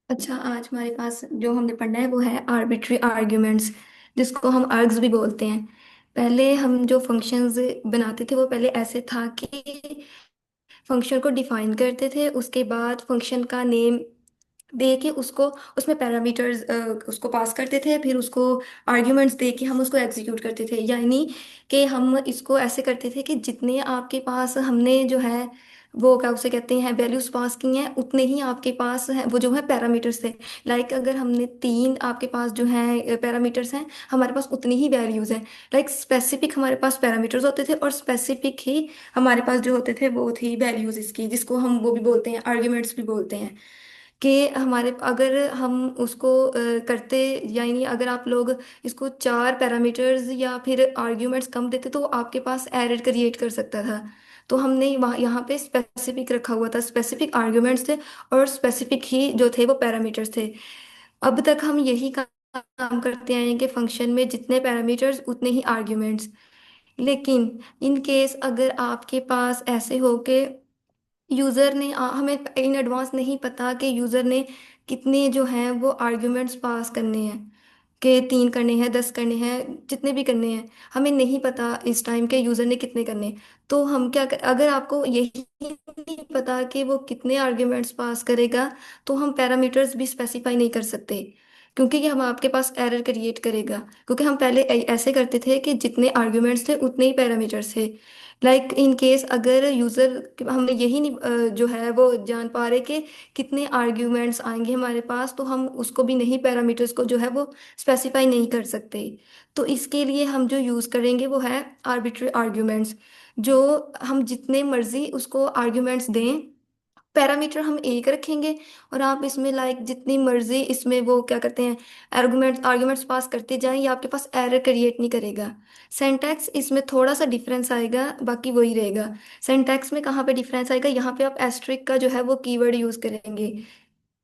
अच्छा, आज हमारे पास जो हमने पढ़ना है वो है आर्बिट्री आर्ग्यूमेंट्स, जिसको हम आर्ग्स भी बोलते हैं। पहले हम जो फंक्शंस बनाते थे वो पहले ऐसे था कि फंक्शन को डिफाइन करते थे, उसके बाद फंक्शन का नेम दे के उसको उसमें पैरामीटर्स उसको पास करते थे, फिर उसको आर्ग्यूमेंट्स दे के हम उसको एग्जीक्यूट करते थे। यानी कि हम इसको ऐसे करते थे कि जितने आपके पास हमने जो है वो क्या उसे कहते हैं वैल्यूज पास की हैं, उतने ही आपके पास है वो जो है पैरामीटर्स थे। लाइक अगर हमने तीन आपके पास जो है पैरामीटर्स हैं, हमारे पास उतनी ही वैल्यूज हैं। लाइक स्पेसिफिक हमारे पास पैरामीटर्स होते थे और स्पेसिफिक ही हमारे पास जो होते थे वो थी वैल्यूज इसकी, जिसको हम वो भी बोलते हैं आर्ग्यूमेंट्स भी बोलते हैं। कि हमारे अगर हम उसको करते, यानी अगर आप लोग इसको चार पैरामीटर्स या फिर आर्ग्यूमेंट्स कम देते तो वो आपके पास एरर क्रिएट कर सकता था। तो हमने वहाँ यहाँ पे स्पेसिफिक रखा हुआ था, स्पेसिफिक आर्ग्यूमेंट्स थे और स्पेसिफिक ही जो थे वो पैरामीटर्स थे। अब तक हम यही काम करते आए हैं कि फंक्शन में जितने पैरामीटर्स उतने ही आर्ग्यूमेंट्स। लेकिन इन केस अगर आपके पास ऐसे हो कि यूजर ने हमें इन एडवांस नहीं पता कि यूजर ने कितने जो हैं वो आर्ग्यूमेंट्स पास करने हैं, कि तीन करने हैं, 10 करने हैं, जितने भी करने हैं, हमें नहीं पता इस टाइम के यूजर ने कितने करने हैं। तो हम क्या अगर आपको यही नहीं पता कि वो कितने आर्ग्यूमेंट्स पास करेगा, तो हम पैरामीटर्स भी स्पेसिफाई नहीं कर सकते, क्योंकि ये हम आपके पास एरर क्रिएट करेगा। क्योंकि हम पहले ऐसे करते थे कि जितने आर्ग्यूमेंट्स थे उतने ही पैरामीटर्स थे। लाइक इन केस अगर यूजर हमने यही नहीं जो है वो जान पा रहे कि कितने आर्ग्यूमेंट्स आएंगे हमारे पास, तो हम उसको भी नहीं, पैरामीटर्स को जो है वो स्पेसिफाई नहीं कर सकते। तो इसके लिए हम जो यूज करेंगे वो है आर्बिट्री आर्ग्यूमेंट्स। जो हम जितने मर्जी उसको आर्ग्यूमेंट्स दें, पैरामीटर हम एक रखेंगे और आप इसमें लाइक जितनी मर्जी इसमें वो क्या करते हैं आर्ग्यूमेंट्स पास करते जाएं, ये आपके पास एरर क्रिएट नहीं करेगा। सिंटैक्स इसमें थोड़ा सा डिफरेंस आएगा, बाकी वही रहेगा। सिंटैक्स में कहाँ पे डिफरेंस आएगा, यहाँ पे आप एस्ट्रिक का जो है वो कीवर्ड यूज करेंगे।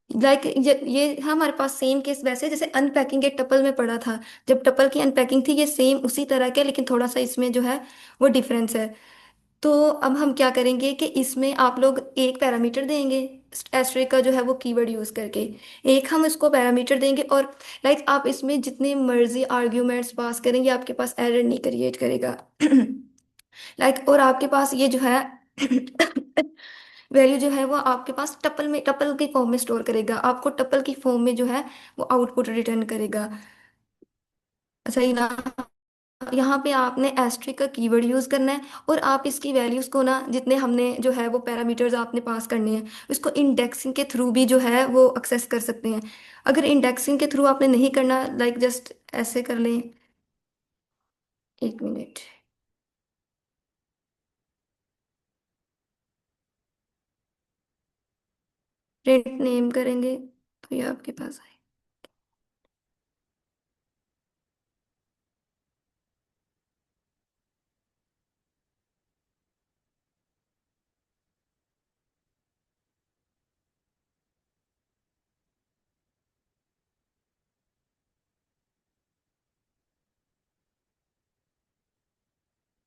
लाइक ये हमारे पास सेम केस वैसे जैसे अनपैकिंग के टपल में पड़ा था, जब टपल की अनपैकिंग थी, ये सेम उसी तरह के, लेकिन थोड़ा सा इसमें जो है वो डिफरेंस है। तो अब हम क्या करेंगे कि इसमें आप लोग एक पैरामीटर देंगे एस्ट्रिक का जो है वो कीवर्ड यूज करके, एक हम इसको पैरामीटर देंगे, और लाइक आप इसमें जितने मर्जी आर्ग्यूमेंट्स पास करेंगे आपके पास एरर नहीं क्रिएट करेगा। लाइक और आपके पास ये जो है वैल्यू जो है वो आपके पास टपल में, टपल की फॉर्म में स्टोर करेगा, आपको टपल की फॉर्म में जो है वो आउटपुट रिटर्न करेगा। सही ना? यहाँ पे आपने एस्ट्रिक का कीवर्ड यूज करना है, और आप इसकी वैल्यूज को ना जितने हमने जो है वो पैरामीटर्स आपने पास करने हैं उसको इंडेक्सिंग के थ्रू भी जो है वो एक्सेस कर सकते हैं। अगर इंडेक्सिंग के थ्रू आपने नहीं करना, लाइक जस्ट ऐसे कर लें। एक मिनट। प्रिंट नेम करेंगे तो ये आपके पास आए।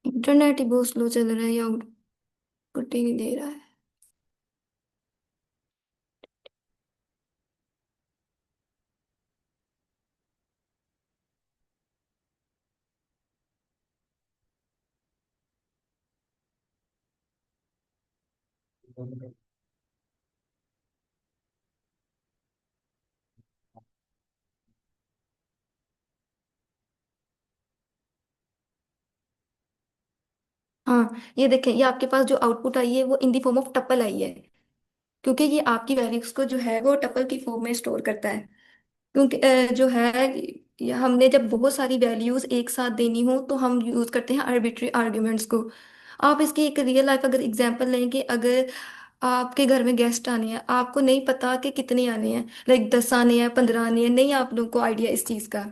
इंटरनेट ही बहुत स्लो चल रहा है या आउटपुट ही नहीं दे रहा है। हाँ, ये देखें, ये आपके पास जो आउटपुट आई है वो in the form of tuple आई है, क्योंकि ये आपकी वैल्यूज को जो है वो टपल की फॉर्म में स्टोर करता है। क्योंकि जो है ये हमने जब बहुत सारी वैल्यूज एक साथ देनी हो तो हम यूज करते हैं आर्बिट्री आर्ग्यूमेंट्स को। आप इसकी एक रियल लाइफ अगर एग्जांपल लेंगे, अगर आपके घर में गेस्ट आने हैं, आपको नहीं पता कि कितने आने हैं, लाइक 10 आने हैं, 15 आने हैं, नहीं आप लोगों को आइडिया इस चीज़ का,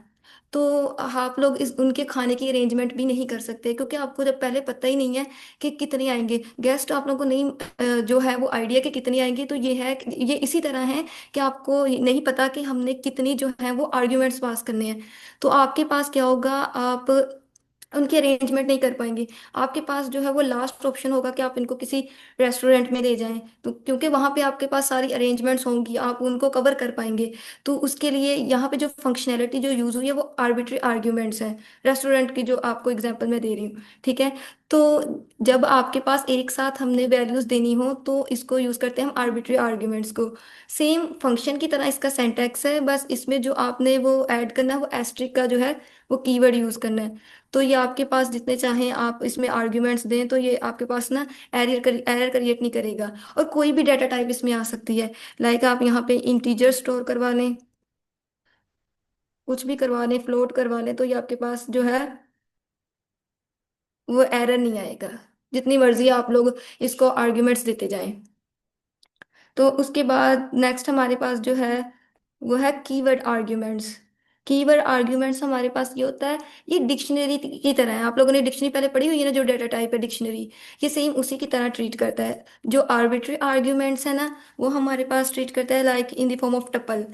तो आप लोग इस उनके खाने की अरेंजमेंट भी नहीं कर सकते, क्योंकि आपको जब पहले पता ही नहीं है कि कितने आएंगे गेस्ट, आप लोगों को नहीं जो है वो आइडिया कि कितने आएंगे। तो ये है ये इसी तरह है कि आपको नहीं पता कि हमने कितनी जो है वो आर्ग्यूमेंट्स पास करने हैं। तो आपके पास क्या होगा, आप उनकी अरेंजमेंट नहीं कर पाएंगे। आपके पास जो है वो लास्ट ऑप्शन होगा कि आप इनको किसी रेस्टोरेंट में ले जाएं, तो क्योंकि वहां पे आपके पास सारी अरेंजमेंट्स होंगी, आप उनको कवर कर पाएंगे। तो उसके लिए यहाँ पे जो फंक्शनैलिटी जो यूज हुई है वो आर्बिट्री आर्ग्यूमेंट्स है, रेस्टोरेंट की जो आपको एग्जांपल मैं दे रही हूँ, ठीक है। तो जब आपके पास एक साथ हमने वैल्यूज देनी हो तो इसको यूज करते हैं हम आर्बिट्री आर्ग्यूमेंट्स को। सेम फंक्शन की तरह इसका सिंटैक्स है, बस इसमें जो आपने वो ऐड करना है वो एस्ट्रिक का जो है वो कीवर्ड यूज करना है। तो ये आपके पास जितने चाहें आप इसमें आर्ग्यूमेंट्स दें, तो ये आपके पास ना एरर क्रिएट नहीं करेगा। और कोई भी डाटा टाइप इसमें आ सकती है, लाइक आप यहाँ पे इंटीजर स्टोर करवा लें, कुछ भी करवा लें, फ्लोट करवा लें, तो ये आपके पास जो है वो एरर नहीं आएगा, जितनी मर्जी आप लोग इसको आर्ग्यूमेंट्स देते जाएं। तो उसके बाद नेक्स्ट हमारे पास जो है वो है कीवर्ड आर्ग्यूमेंट्स। कीवर्ड आर्ग्यूमेंट्स हमारे पास ये होता है, ये डिक्शनरी की तरह है। आप लोगों ने डिक्शनरी पहले पढ़ी हुई है ना, जो डाटा टाइप है डिक्शनरी, ये सेम उसी की तरह ट्रीट करता है। जो आर्बिट्री आर्ग्यूमेंट्स है ना, वो हमारे पास ट्रीट करता है like in the form of tuple.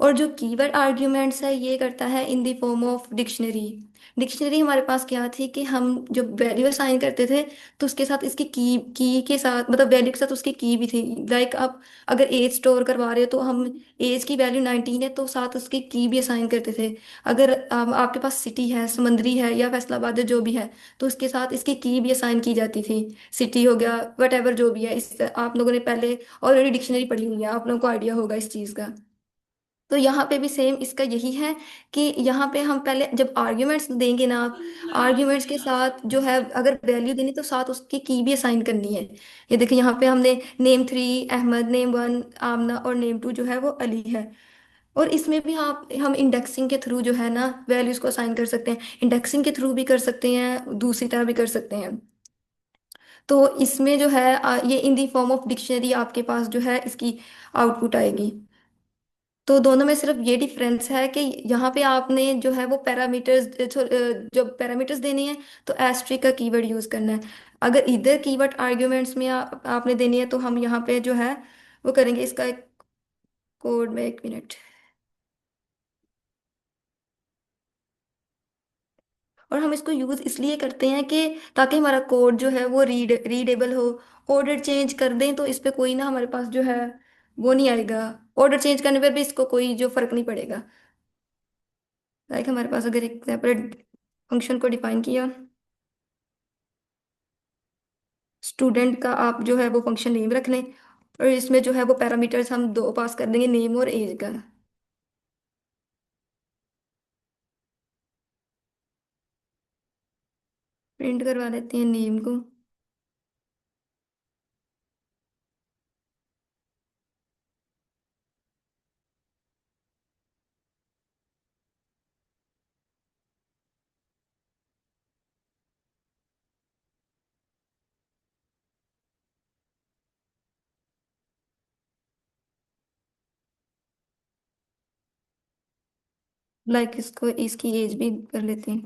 और जो कीवर्ड आर्ग्यूमेंट्स है ये करता है in the form of dictionary. Dictionary हमारे पास क्या थी कि हम जब वैल्यू असाइन करते थे तो उसके साथ इसकी की के साथ, मतलब वैल्यू के साथ उसकी की भी थी। लाइक आप अगर एज स्टोर करवा रहे हो तो हम एज की वैल्यू 19 है तो साथ उसकी की भी असाइन करते थे। अगर आपके पास सिटी है, समंदरी है या फैसलाबाद है, जो भी है, तो उसके साथ इसकी की भी असाइन की जाती थी। सिटी हो गया, वट एवर जो भी है, इस आप लोगों ने पहले ऑलरेडी डिक्शनरी पढ़ी हुई है, आप लोगों को आइडिया होगा इस चीज़ का। तो यहाँ पे भी सेम इसका यही है कि यहाँ पे हम पहले जब आर्ग्यूमेंट्स देंगे ना, आप आर्ग्यूमेंट्स के साथ जो है अगर वैल्यू देनी तो साथ उसकी की भी असाइन करनी है। ये देखिए यहाँ पे हमने नेम 3 अहमद, नेम 1 आमना और नेम 2 जो है वो अली है। और इसमें भी आप हम इंडेक्सिंग के थ्रू जो है ना वैल्यूज को असाइन कर सकते हैं, इंडेक्सिंग के थ्रू भी कर सकते हैं, दूसरी तरह भी कर सकते हैं। तो इसमें जो है ये इन दी फॉर्म ऑफ डिक्शनरी आपके पास जो है इसकी आउटपुट आएगी। तो दोनों में सिर्फ ये डिफरेंस है कि यहाँ पे आपने जो है वो पैरामीटर्स, जो पैरामीटर्स देने हैं तो एस्ट्रिक का कीवर्ड यूज करना है। अगर इधर कीवर्ड आर्ग्यूमेंट्स में आपने देनी है तो हम यहाँ पे जो है वो करेंगे इसका एक कोड में, 1 मिनट। और हम इसको यूज इसलिए करते हैं कि ताकि हमारा कोड जो है वो रीडेबल हो। ऑर्डर चेंज कर दें तो इस पे कोई ना हमारे पास जो है वो नहीं आएगा। ऑर्डर चेंज करने पर भी इसको कोई जो फर्क नहीं पड़ेगा। लाइक हमारे पास अगर एक सेपरेट फंक्शन को डिफाइन किया, स्टूडेंट का आप जो है वो फंक्शन नेम रख लें, और इसमें जो है वो पैरामीटर्स हम दो पास कर देंगे, नेम और एज का। प्रिंट करवा लेते हैं नेम को। लाइक इसको इसकी एज भी कर लेते हैं।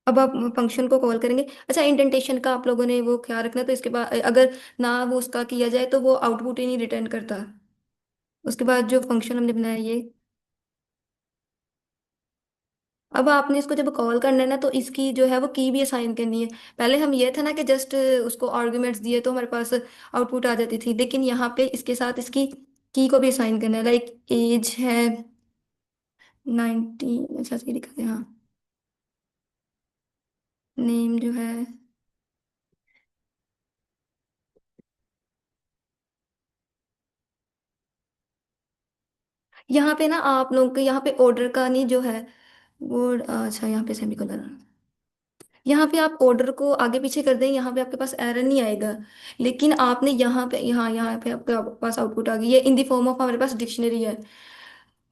अब आप फंक्शन को कॉल करेंगे। अच्छा, इंडेंटेशन का आप लोगों ने वो ख्याल रखना, तो इसके बाद अगर ना वो उसका किया जाए तो वो आउटपुट ही नहीं रिटर्न करता। उसके बाद जो फंक्शन हमने बनाया ये, अब आपने इसको जब कॉल करना है ना तो इसकी जो है वो की भी असाइन करनी है। पहले हम ये था ना कि जस्ट उसको आर्ग्यूमेंट्स दिए तो हमारे पास आउटपुट आ जाती थी, लेकिन यहाँ पे इसके साथ इसकी की को भी असाइन करना है। लाइक एज है 19, अच्छा सही लिखा है हाँ। नेम जो है, यहाँ पे ना आप लोग के यहाँ पे ऑर्डर का नहीं जो है वो, अच्छा यहाँ पे सेमीकोलन, यहाँ पे आप ऑर्डर को आगे पीछे कर दें, यहाँ पे आपके पास एरर नहीं आएगा। लेकिन आपने यहाँ पे, यहाँ यहाँ पे आपके पास आउटपुट आ गई है इन द फॉर्म ऑफ, हमारे पास डिक्शनरी है।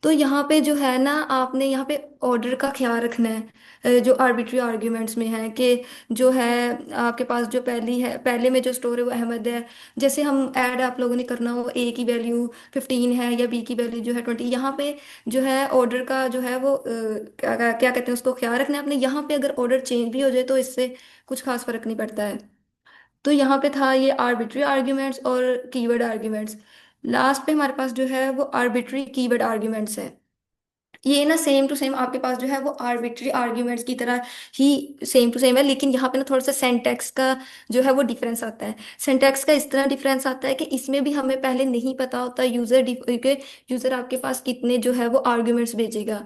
तो यहाँ पे जो है ना, आपने यहाँ पे ऑर्डर का ख्याल रखना है। जो आर्बिट्री आर्ग्यूमेंट्स में है कि जो है आपके पास जो पहली है, पहले में जो स्टोर है वो अहमद है। जैसे हम ऐड आप लोगों ने करना हो, ए की वैल्यू 15 है या बी की वैल्यू जो है 20, यहाँ पे जो है ऑर्डर का जो है वो क्या क्या कहते हैं उसको ख्याल रखना है आपने। यहाँ पे अगर ऑर्डर चेंज भी हो जाए तो इससे कुछ खास फर्क नहीं पड़ता है। तो यहाँ पे था ये आर्बिट्री आर्ग्यूमेंट्स और कीवर्ड आर्ग्यूमेंट्स। लास्ट पे हमारे पास जो है वो आर्बिट्री कीवर्ड आर्ग्यूमेंट्स है। ये ना सेम टू सेम आपके पास जो है वो आर्बिट्री आर्ग्यूमेंट्स की तरह ही सेम टू सेम है, लेकिन यहाँ पे ना थोड़ा सा सेंटेक्स का जो है वो डिफरेंस आता है। सेंटेक्स का इस तरह डिफरेंस आता है कि इसमें भी हमें पहले नहीं पता होता यूजर के यूजर आपके पास कितने जो है वो आर्ग्यूमेंट्स भेजेगा।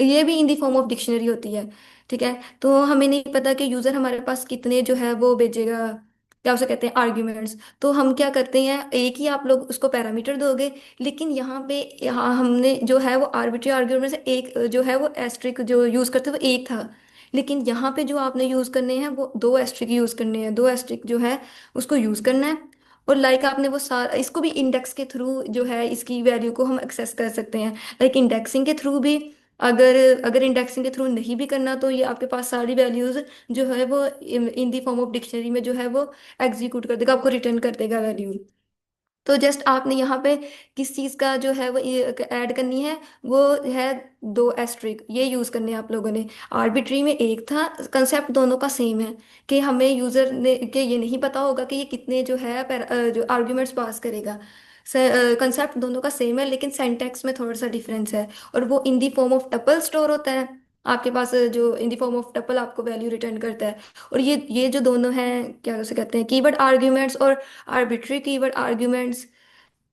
ये भी इन दी फॉर्म ऑफ डिक्शनरी होती है। ठीक है, तो हमें नहीं पता कि यूजर हमारे पास कितने जो है वो भेजेगा, क्या उसे कहते हैं आर्ग्यूमेंट्स। तो हम क्या करते हैं, एक ही आप लोग उसको पैरामीटर दोगे, लेकिन यहाँ हमने जो है वो आर्बिट्री आर्ग्यूमेंट से एक जो है वो एस्ट्रिक जो यूज करते थे वो एक था। लेकिन यहाँ पे जो आपने यूज करने हैं वो दो एस्ट्रिक यूज करने हैं, दो एस्ट्रिक जो है उसको यूज करना है। और लाइक आपने वो सारा इसको भी इंडेक्स के थ्रू जो है इसकी वैल्यू को हम एक्सेस कर सकते हैं। लाइक इंडेक्सिंग के थ्रू भी, अगर अगर इंडेक्सिंग के थ्रू नहीं भी करना तो ये आपके पास सारी वैल्यूज जो है वो in the form of dictionary में जो है वो एग्जीक्यूट कर देगा, आपको रिटर्न कर देगा वैल्यू। तो जस्ट आपने यहाँ पे किस चीज़ का जो है वो ऐड करनी है, वो है दो एस्ट्रिक, ये यूज़ करने हैं आप लोगों ने। आर्बिट्री में एक था, कंसेप्ट दोनों का सेम है कि हमें यूज़र ने के ये नहीं पता होगा कि ये कितने जो है जो आर्ग्यूमेंट्स पास करेगा। कंसेप्ट दोनों का सेम है, लेकिन सेंटेक्स में थोड़ा सा डिफरेंस है। और वो in the form of tuple store होता है आपके पास, जो in the form of tuple आपको वैल्यू रिटर्न करता है। और ये जो दोनों हैं, क्या उसे कहते हैं, कीवर्ड आर्ग्यूमेंट्स और आर्बिट्री कीवर्ड आर्ग्यूमेंट्स,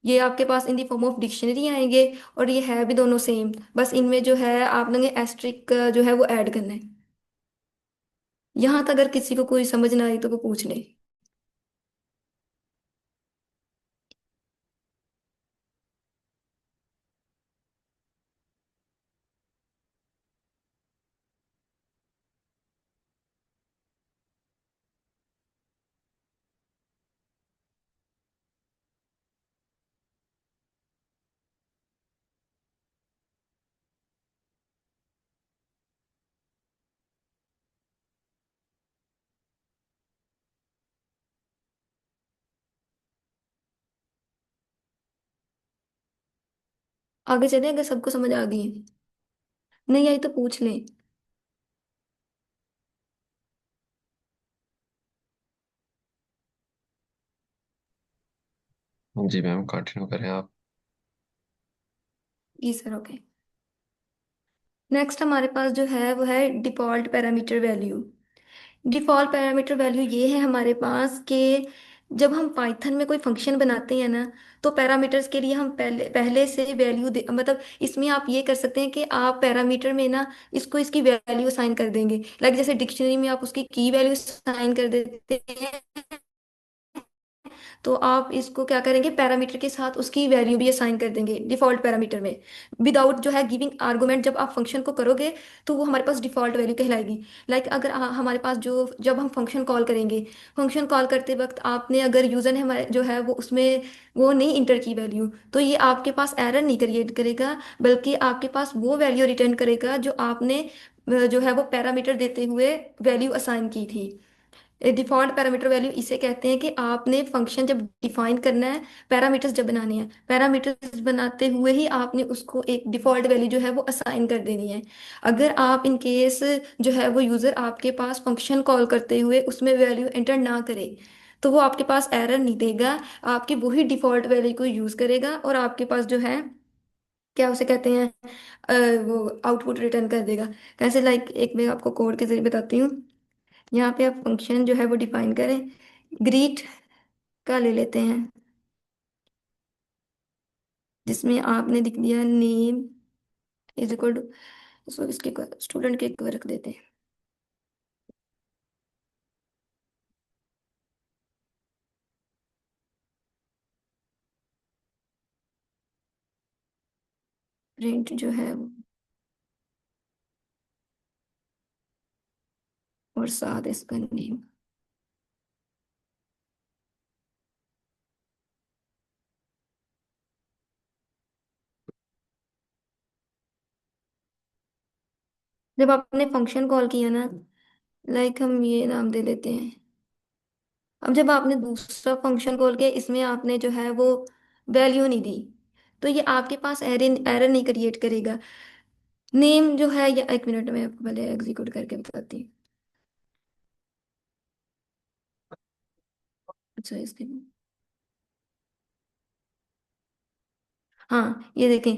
ये आपके पास इन दी फॉर्म ऑफ डिक्शनरी आएंगे। और ये है भी दोनों सेम, बस इनमें जो है आप लोग एस्ट्रिक जो है वो ऐड करना है। यहाँ तक अगर किसी को कोई समझ ना आई तो वो पूछ ले। आगे चले अगर सबको समझ आ गई, नहीं आई तो पूछ ले। जी मैम, कंटिन्यू करें आप। जी सर, ओके। नेक्स्ट हमारे पास जो है वो है default parameter value. Default parameter value ये है हमारे पास कि जब हम पाइथन में कोई फंक्शन बनाते हैं ना, तो पैरामीटर्स के लिए हम पहले पहले से वैल्यू दे, मतलब इसमें आप ये कर सकते हैं कि आप पैरामीटर में ना इसको इसकी वैल्यू असाइन कर देंगे। लाइक जैसे डिक्शनरी में आप उसकी की वैल्यू असाइन कर देते हैं, तो आप इसको क्या करेंगे, पैरामीटर के साथ उसकी वैल्यू भी असाइन कर देंगे डिफॉल्ट पैरामीटर में, विदाउट जो है गिविंग आर्गुमेंट। जब आप फंक्शन को करोगे तो वो हमारे पास डिफॉल्ट वैल्यू कहलाएगी। लाइक अगर हमारे पास जो जब हम फंक्शन कॉल करेंगे, फंक्शन कॉल करते वक्त आपने अगर यूजर ने हमारे जो है वो उसमें वो नहीं इंटर की वैल्यू, तो ये आपके पास एरर नहीं क्रिएट करेगा, बल्कि आपके पास वो वैल्यू रिटर्न करेगा जो आपने जो है वो पैरामीटर देते हुए वैल्यू असाइन की थी। डिफॉल्ट पैरामीटर वैल्यू इसे कहते हैं कि आपने फंक्शन जब डिफाइन करना है, पैरामीटर्स जब बनाने हैं, पैरामीटर्स बनाते हुए ही आपने उसको एक डिफॉल्ट वैल्यू जो है वो असाइन कर देनी है। अगर आप इन केस जो है वो यूज़र आपके पास फंक्शन कॉल करते हुए उसमें वैल्यू एंटर ना करे, तो वो आपके पास एरर नहीं देगा, आपकी वही डिफॉल्ट वैल्यू को यूज़ करेगा और आपके पास जो है, क्या उसे कहते हैं, वो आउटपुट रिटर्न कर देगा। कैसे, लाइक एक मैं आपको कोड के जरिए बताती हूँ। यहाँ पे आप फंक्शन जो है वो डिफाइन करें, ग्रीट का ले लेते हैं, जिसमें आपने लिख दिया नेम इज इक्वल टू, इसके स्टूडेंट के रख देते हैं, प्रिंट जो है वो, और साथ इसका नेम। जब आपने फंक्शन कॉल किया ना, लाइक हम ये नाम दे लेते हैं। अब जब आपने दूसरा फंक्शन कॉल किया, इसमें आपने जो है वो वैल्यू नहीं दी, तो ये आपके पास एरर एरर नहीं क्रिएट करेगा। नेम जो है, या एक मिनट में आपको पहले एग्जीक्यूट करके बताती हूँ। अच्छा, इसके हाँ, ये देखें।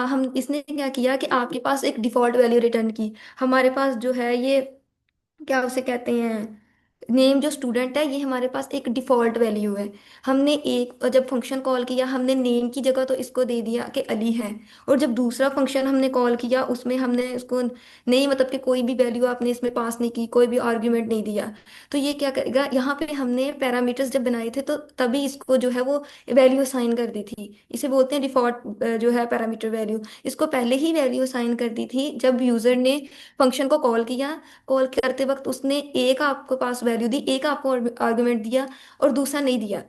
हम इसने क्या किया कि आपके पास एक डिफॉल्ट वैल्यू रिटर्न की। हमारे पास जो है ये, क्या उसे कहते हैं, नेम जो स्टूडेंट है, ये हमारे पास एक डिफॉल्ट वैल्यू है। हमने एक जब फंक्शन कॉल किया, हमने नेम की जगह तो इसको दे दिया कि अली है। और जब दूसरा फंक्शन हमने कॉल किया, उसमें हमने उसको नहीं, मतलब कि कोई भी वैल्यू आपने इसमें पास नहीं की, कोई भी आर्ग्यूमेंट नहीं दिया। तो ये क्या करेगा, यहाँ पे हमने पैरामीटर्स जब बनाए थे तो तभी इसको जो है वो वैल्यू असाइन कर दी थी। इसे बोलते हैं डिफॉल्ट जो है पैरामीटर वैल्यू। इसको पहले ही वैल्यू असाइन कर दी थी जब यूजर ने फंक्शन को कॉल किया। कॉल करते वक्त उसने एक आपको पास वैल्यू दी, एक आपको आर्गुमेंट दिया, और दूसरा नहीं दिया।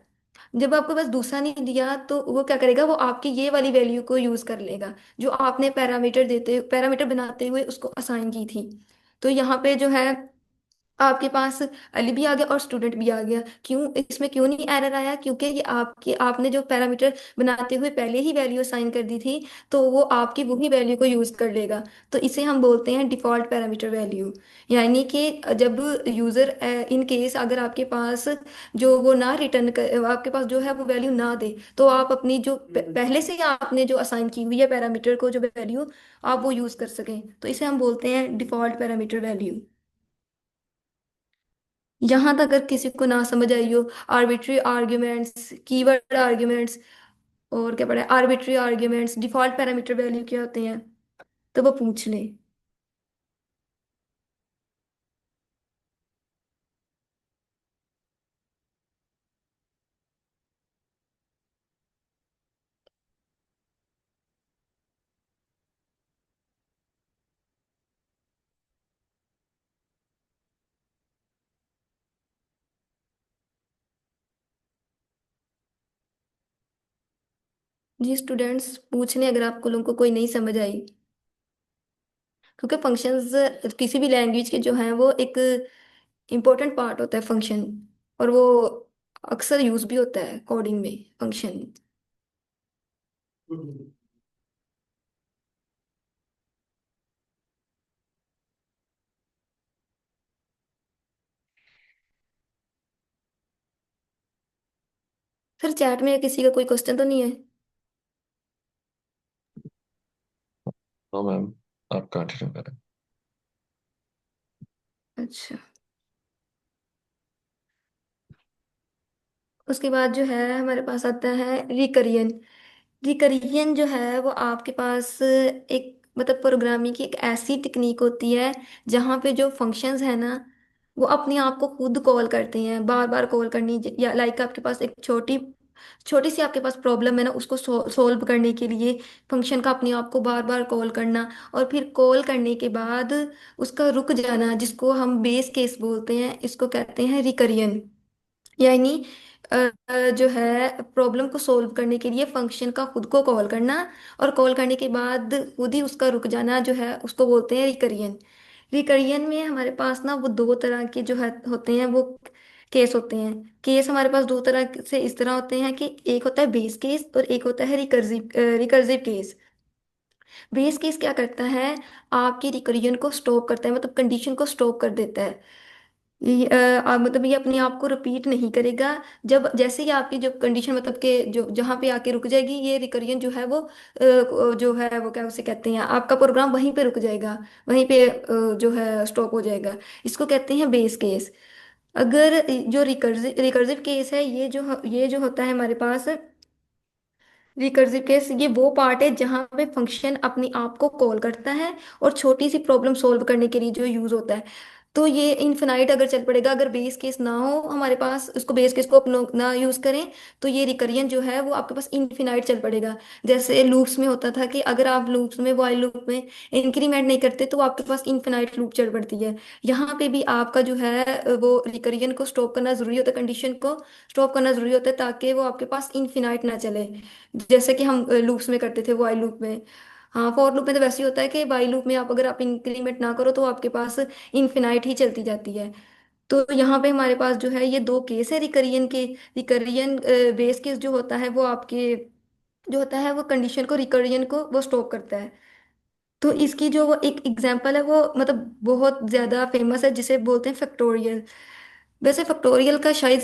जब आपको बस दूसरा नहीं दिया, तो वो क्या करेगा, वो आपकी ये वाली वैल्यू को यूज कर लेगा जो आपने पैरामीटर बनाते हुए उसको असाइन की थी। तो यहाँ पे जो है आपके पास अली भी आ गया और स्टूडेंट भी आ गया। क्यों इसमें क्यों नहीं एरर आया? क्योंकि ये आपके आपने जो पैरामीटर बनाते हुए पहले ही वैल्यू असाइन कर दी थी, तो वो आपकी वही वैल्यू को यूज कर लेगा। तो इसे हम बोलते हैं डिफॉल्ट पैरामीटर वैल्यू। यानी कि जब यूजर, इन केस अगर आपके पास जो वो ना रिटर्न कर, आपके पास जो है वो वैल्यू ना दे, तो आप अपनी जो पहले से ही आपने जो असाइन की हुई है पैरामीटर को जो वैल्यू, आप वो यूज कर सकें। तो इसे हम बोलते हैं डिफॉल्ट पैरामीटर वैल्यू। यहाँ तक अगर किसी को ना समझ आई हो, आर्बिट्री आर्ग्यूमेंट्स, कीवर्ड आर्ग्यूमेंट्स, और क्या पढ़ा है, arbitrary arguments, default parameter value क्या होते हैं, तो वो पूछ ले। जी स्टूडेंट्स, पूछ लें अगर आपको लोगों को कोई नहीं समझ आई। क्योंकि फंक्शंस किसी भी लैंग्वेज के जो हैं वो एक इम्पोर्टेंट पार्ट होता है फंक्शन। और वो अक्सर यूज भी होता है कोडिंग में, फंक्शन। फिर चैट में किसी का कोई क्वेश्चन तो नहीं है? हाँ मैम, आप कंटिन्यू करें। अच्छा, उसके बाद जो है हमारे पास आता है रिकरियन। रिकरियन जो है वो आपके पास एक, मतलब प्रोग्रामिंग की एक ऐसी टेक्निक होती है जहाँ पे जो फंक्शंस है ना, वो अपने आप को खुद कॉल करते हैं, बार बार कॉल करनी। या लाइक आपके पास एक छोटी छोटी सी आपके पास प्रॉब्लम है ना, उसको सोल्व करने के लिए फंक्शन का अपने आप को बार बार कॉल करना, और फिर कॉल करने के बाद उसका रुक जाना, जिसको हम बेस केस बोलते हैं, इसको कहते हैं रिकरियन। यानी जो है प्रॉब्लम को सोल्व करने के लिए फंक्शन का खुद को कॉल करना, और कॉल करने के बाद खुद ही उसका रुक जाना जो है उसको बोलते हैं रिकरियन। रिकरियन में हमारे पास ना वो दो तरह के जो है होते हैं वो केस होते हैं। केस हमारे पास दो तरह से इस तरह होते हैं कि एक होता है बेस केस और एक होता है रिकर्सिव केस। बेस केस क्या करता है, आपकी रिकरियन को स्टॉप करता है, मतलब कंडीशन को स्टॉप कर देता है। मतलब ये अपने आप को रिपीट नहीं करेगा। जब जैसे ही आपकी जो कंडीशन, मतलब कि जो जहाँ पे आके रुक जाएगी, ये रिकरियन जो है वो जो है वो क्या उसे कहते हैं, आपका प्रोग्राम वहीं पे रुक जाएगा, वहीं पे जो है स्टॉप हो जाएगा। इसको कहते हैं बेस केस। अगर जो रिकर्सिव केस है, ये जो होता है हमारे पास रिकर्सिव केस, ये वो पार्ट है जहाँ पे फंक्शन अपने आप को कॉल करता है और छोटी सी प्रॉब्लम सॉल्व करने के लिए जो यूज होता है। तो ये इनफिनाइट अगर चल पड़ेगा, अगर बेस केस ना हो हमारे पास, उसको बेस केस को अपना ना यूज करें, तो ये रिकरियन जो है वो आपके पास इनफिनाइट चल पड़ेगा। जैसे लूप्स में होता था कि अगर आप लूप्स में, व्हाइल लूप में इंक्रीमेंट नहीं करते, तो आपके पास इनफिनाइट लूप चल पड़ती है। यहाँ पे भी आपका जो है वो रिकरियन को स्टॉप करना जरूरी होता है, कंडीशन को स्टॉप करना जरूरी होता है, ताकि वो आपके पास इनफिनाइट ना चले, जैसे कि हम लूप्स में करते थे, व्हाइल लूप में। हाँ, फॉर लूप में तो वैसे ही होता है कि वाइल लूप में आप अगर आप इंक्रीमेंट ना करो तो आपके पास इनफिनाइट ही चलती जाती है। तो यहाँ पे हमारे पास जो है ये दो केस है रिकरियन के। रिकरियन बेस केस जो होता है वो आपके जो होता है वो कंडीशन को रिकरियन को वो स्टॉप करता है। तो इसकी जो वो एक एग्जांपल है वो मतलब बहुत ज्यादा फेमस है जिसे बोलते हैं फैक्टोरियल। वैसे फैक्टोरियल का शायद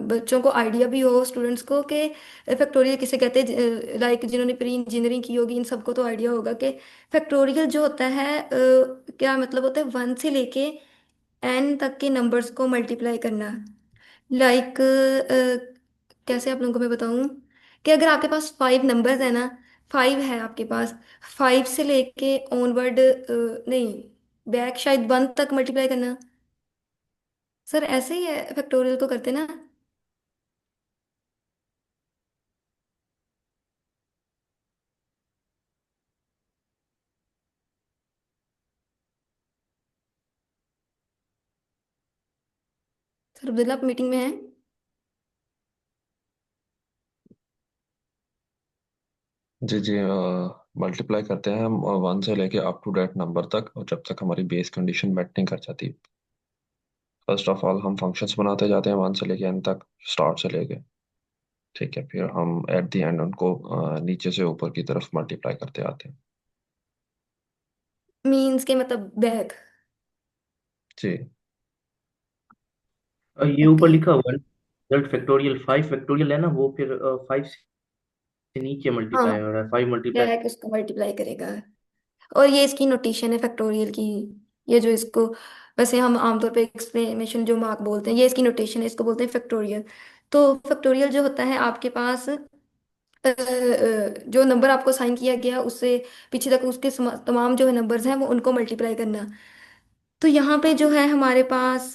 बच्चों को आइडिया भी हो, स्टूडेंट्स को, कि फैक्टोरियल किसे कहते हैं। लाइक जिन्होंने प्री इंजीनियरिंग की होगी इन सबको तो आइडिया होगा कि फैक्टोरियल जो होता है क्या मतलब होता है, 1 से लेके n तक के नंबर्स को मल्टीप्लाई करना। लाइक कैसे आप लोगों को मैं बताऊं कि अगर आपके पास 5 नंबर्स है ना, 5 है आपके पास, 5 से लेके ऑनवर्ड नहीं, बैक शायद 1 तक मल्टीप्लाई करना। सर ऐसे ही है फैक्टोरियल को करते ना। सर अब्दुल्ला आप मीटिंग में हैं? जी जी, मल्टीप्लाई करते हैं हम 1 से लेके अप टू डेट नंबर तक, और जब तक हमारी बेस कंडीशन मेट नहीं कर जाती। फर्स्ट ऑफ ऑल हम फंक्शंस बनाते जाते हैं 1 से लेके n तक, स्टार्ट से लेके। ठीक है, फिर हम एट द एंड उनको नीचे से ऊपर की तरफ मल्टीप्लाई करते आते हैं। मीन्स के मतलब बैक। जी। ये ऊपर ओके। लिखा हुआ है रिजल्ट फैक्टोरियल, 5 फैक्टोरियल है ना, वो फिर 5 से नीचे हाँ, मल्टीप्लाई हो रहा है, 5 मल्टीप्लाई। बैक उसको मल्टीप्लाई करेगा। और ये इसकी नोटेशन है फैक्टोरियल की। ये जो इसको वैसे हम आमतौर पे एक्सप्लेनेशन जो मार्क बोलते हैं, ये इसकी नोटेशन है, इसको बोलते हैं फैक्टोरियल। तो फैक्टोरियल जो होता है आपके पास जो नंबर आपको साइन किया गया उससे पीछे तक उसके तमाम जो है नंबर्स हैं वो उनको मल्टीप्लाई करना। तो यहाँ पे जो है हमारे पास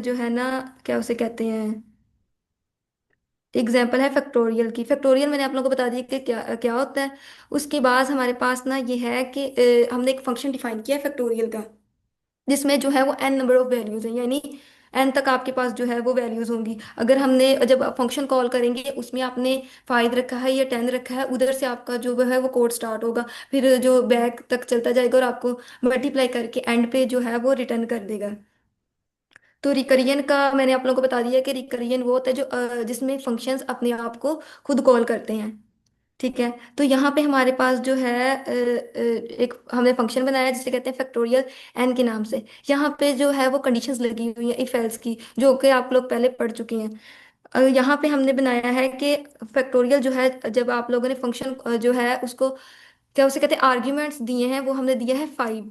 जो है ना, क्या उसे कहते हैं, एग्जाम्पल है फैक्टोरियल की। फैक्टोरियल मैंने आप लोगों को बता दिया कि क्या क्या होता है। उसके बाद हमारे पास ना ये है कि हमने एक फंक्शन डिफाइन किया है फैक्टोरियल का, जिसमें जो है वो n नंबर ऑफ वैल्यूज हैं, यानी n तक आपके पास जो है वो वैल्यूज होंगी। अगर हमने जब फंक्शन कॉल करेंगे उसमें आपने 5 रखा है या 10 रखा है, उधर से आपका जो वो है वो कोड स्टार्ट होगा, फिर जो बैक तक चलता जाएगा और आपको मल्टीप्लाई करके एंड पे जो है वो रिटर्न कर देगा। तो रिकरियन का मैंने आप लोगों को बता दिया कि रिकरियन वो होता है जो जिसमें फंक्शंस अपने आप को खुद कॉल करते हैं। ठीक है, तो यहाँ पे हमारे पास जो है एक हमने फंक्शन बनाया है जिसे कहते हैं फैक्टोरियल एन के नाम से। यहाँ पे जो है वो कंडीशंस लगी हुई हैं इफ एल्स की, जो कि आप लोग पहले पढ़ चुके हैं। यहाँ पे हमने बनाया है कि फैक्टोरियल जो है जब आप लोगों ने फंक्शन जो है उसको क्या उसे कहते हैं आर्ग्यूमेंट्स दिए हैं, वो हमने दिया है 5।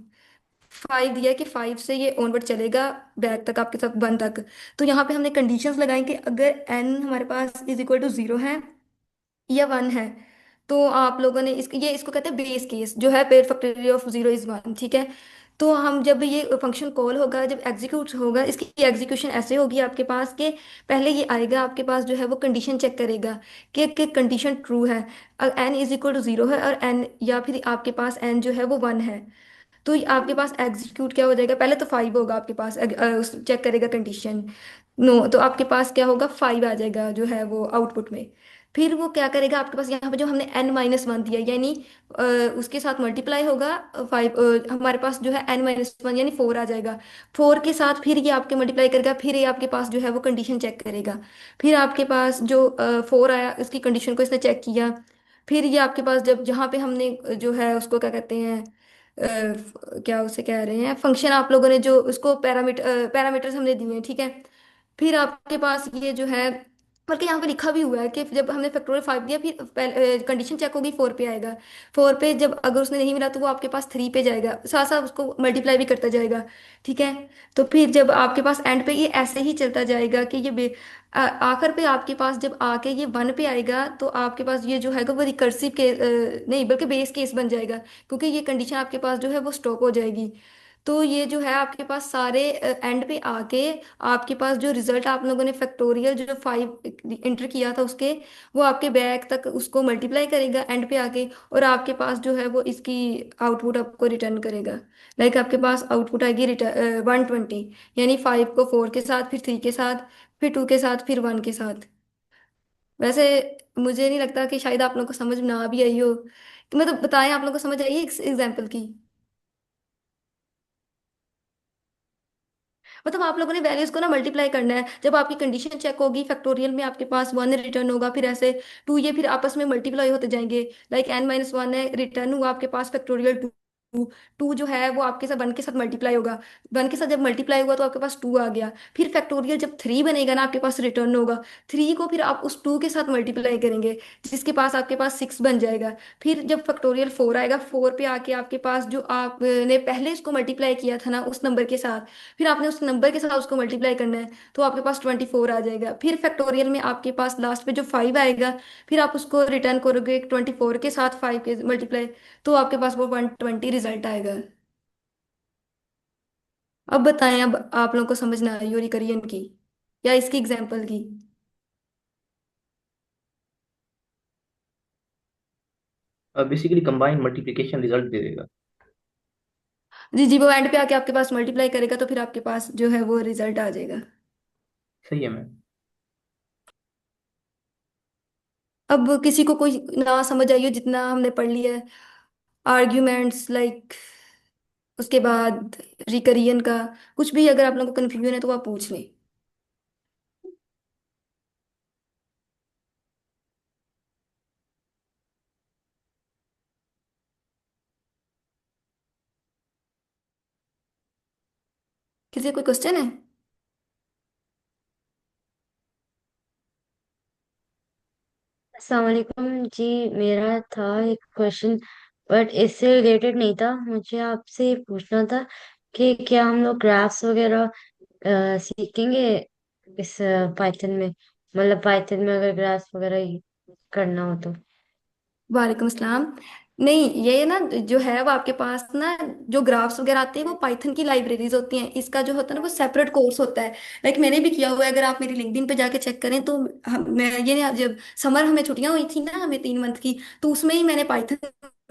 5 दिया है कि 5 से ये ऑनवर्ड चलेगा बैक तक आपके साथ 1 तक। तो यहाँ पे हमने कंडीशंस लगाई कि अगर एन हमारे पास इज इक्वल टू 0 है या 1 है, तो आप लोगों ने ये इसको कहते हैं बेस केस जो है पेयर फैक्टोरियल ऑफ 0 इज 1। ठीक है, तो हम जब ये फंक्शन कॉल होगा, जब एग्जीक्यूट होगा, इसकी एग्जीक्यूशन ऐसे होगी आपके पास कि पहले ये आएगा आपके पास जो है वो कंडीशन चेक करेगा कि कंडीशन ट्रू है, एन इज इक्वल टू 0 है और एन या फिर आपके पास एन जो है वो 1 है। तो ये आपके पास एग्जीक्यूट क्या हो जाएगा, पहले तो 5 होगा आपके पास, चेक करेगा कंडीशन। नो, तो आपके पास क्या होगा, 5 आ जाएगा जो है वो आउटपुट में। फिर वो क्या करेगा आपके पास यहाँ पे जो हमने n-1 दिया, यानी उसके साथ मल्टीप्लाई होगा 5, हमारे पास जो है n-1 यानी 4 आ जाएगा। 4 के साथ फिर ये आपके मल्टीप्लाई करेगा, फिर ये आपके पास जो है वो कंडीशन चेक करेगा। फिर आपके पास जो 4 आया उसकी कंडीशन को इसने चेक किया। फिर ये आपके पास जब जहाँ पे हमने जो है उसको क्या कहते हैं क्या उसे कह रहे हैं फंक्शन, आप लोगों ने जो उसको पैरामीटर्स हमने दिए हैं। ठीक है, फिर आपके पास ये जो है, बल्कि यहाँ पे लिखा भी हुआ है कि जब हमने फैक्टोरियल 5 दिया फिर कंडीशन चेक होगी 4 पे आएगा। 4 पे जब अगर उसने नहीं मिला तो वो आपके पास 3 पे जाएगा, साथ साथ उसको मल्टीप्लाई भी करता जाएगा। ठीक है, तो फिर जब आपके पास एंड पे ये ऐसे ही चलता जाएगा कि आखिर पे आपके पास जब आके ये 1 पे आएगा तो आपके पास ये जो है वो रिकर्सिव के नहीं बल्कि बेस केस बन जाएगा, क्योंकि ये कंडीशन आपके पास जो है वो स्टॉप हो जाएगी। तो ये जो है आपके पास सारे एंड पे आके आपके पास जो रिजल्ट आप लोगों ने फैक्टोरियल जो 5 इंटर किया था उसके, वो आपके बैक तक उसको मल्टीप्लाई करेगा एंड पे आके, और आपके पास जो है वो इसकी आउटपुट आपको रिटर्न करेगा। लाइक आपके पास आउटपुट आएगी रिटर्न 120, यानी 5 को 4 के साथ, फिर 3 के साथ, फिर 2 के साथ, फिर 1 के साथ। वैसे मुझे नहीं लगता कि शायद आप लोगों को समझ ना भी आई हो, तो मतलब बताएं, आप लोगों को समझ आई एग्जाम्पल की? मतलब आप लोगों ने वैल्यूज को ना मल्टीप्लाई करना है। जब आपकी कंडीशन चेक होगी, फैक्टोरियल में आपके पास 1 रिटर्न होगा, फिर ऐसे 2, ये फिर आपस में मल्टीप्लाई होते जाएंगे। लाइक n-1 है, रिटर्न हुआ आपके पास फैक्टोरियल 2। 2 जो है वो आपके साथ 1 के साथ मल्टीप्लाई होगा। 1 के साथ जब मल्टीप्लाई हुआ तो आपके पास 2 आ गया। फिर फैक्टोरियल जब 3 बनेगा ना, आपके पास रिटर्न होगा। 3 को फिर आप उस 2 के साथ मल्टीप्लाई करेंगे, जिसके पास आपके पास 6 बन जाएगा। फिर जब फैक्टोरियल 4 आएगा, 4 पे आके आपके पास जो आपने पहले इसको मल्टीप्लाई किया था ना उस नंबर के साथ, फिर आपने उस नंबर के साथ उसको मल्टीप्लाई करना है, तो आपके पास 24 आ जाएगा। फिर फैक्टोरियल में आपके पास लास्ट पे जो 5 आएगा, फिर आप उसको रिटर्न करोगे 24 के साथ 5 के मल्टीप्लाई, तो आपके पास वो 120 रिजल्ट आएगा। अब बताएं, अब आप लोगों को समझ ना आई हो रिकरियन की या इसकी एग्जाम्पल की? बेसिकली कंबाइंड मल्टीप्लिकेशन रिजल्ट दे देगा। जी जी, वो एंड पे आके आपके पास मल्टीप्लाई करेगा, तो फिर आपके पास जो है वो रिजल्ट आ जाएगा। सही है मैम। अब किसी को कोई ना समझ आई हो जितना हमने पढ़ लिया है, आर्ग्यूमेंट्स लाइक, उसके बाद रिकरियन का, कुछ भी अगर आप लोगों को कंफ्यूजन है तो आप पूछ लें। किसी का कोई क्वेश्चन है? अस्सलाम वालेकुम जी। मेरा था एक क्वेश्चन, बट इससे रिलेटेड नहीं था। मुझे आपसे पूछना था कि क्या हम लोग ग्राफ्स वगैरह सीखेंगे इस पाइथन में, मतलब पाइथन में अगर ग्राफ्स वगैरह करना हो तो। वालेकुम अस्सलाम। नहीं, ये ना जो है वो आपके पास ना, जो ग्राफ्स वगैरह आते हैं वो पाइथन की लाइब्रेरीज होती हैं। इसका जो होता है ना वो सेपरेट कोर्स होता है। लाइक मैंने भी किया हुआ है, अगर आप मेरी लिंक्डइन पे जाके चेक करें तो मैं ये ना, जब समर हमें छुट्टियां हुई थी ना, हमें 3 मंथ की, तो उसमें ही मैंने पाइथन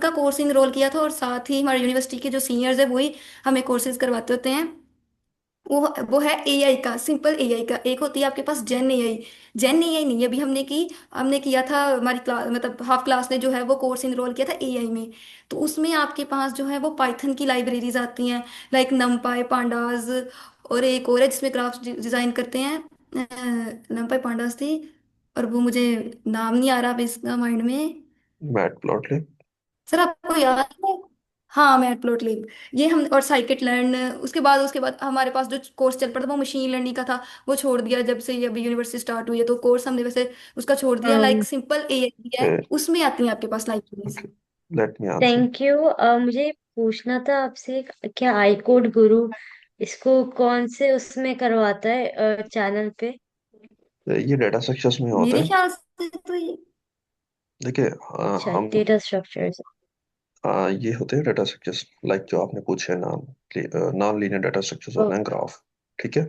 का कोर्स इनरोल किया था। और साथ ही हमारे यूनिवर्सिटी के जो सीनियर्स है वही हमें कोर्सेज करवाते होते हैं। वो है एआई का, सिंपल एआई का। एक होती है आपके पास जेन एआई। जेन एआई नहीं, अभी हमने किया था, हमारी क्लास मतलब हाफ क्लास ने जो है वो कोर्स इनरोल किया था एआई में। तो उसमें आपके पास जो है वो पाइथन की लाइब्रेरीज आती हैं, लाइक नमपाई पांडास, और एक और है जिसमें ग्राफ्स डिजाइन करते हैं। नमपाई पांडास थी, और वो मुझे नाम नहीं आ रहा अभी इसका माइंड में। Mat plotlib. सर आपको याद है? हाँ, मैटप्लोट्लिब। ये हम, और साइकिट लर्न। उसके बाद हमारे पास जो कोर्स चल पड़ा था वो मशीन लर्निंग का था। वो छोड़ दिया जब से ये अभी यूनिवर्सिटी स्टार्ट हुई है, तो कोर्स हमने वैसे उसका छोड़ दिया। लाइक सिंपल एआई है, उसमें आती है आपके पास libraries. Okay, let me answer. Thank you. मुझे पूछना था आपसे, क्या आई कोड गुरु इसको कौन से उसमें करवाता है चैनल पे? ये डेटा स्ट्रक्चर्स में होता मेरे है। ख्याल से तो ये, देखिए, अच्छा, हम डेटा स्ट्रक्चर्स। ये होते हैं डेटा स्ट्रक्चर्स, लाइक जो आपने पूछे, नॉन लीनियर डेटा स्ट्रक्चर्स होते हैं, ग्राफ। ठीक है।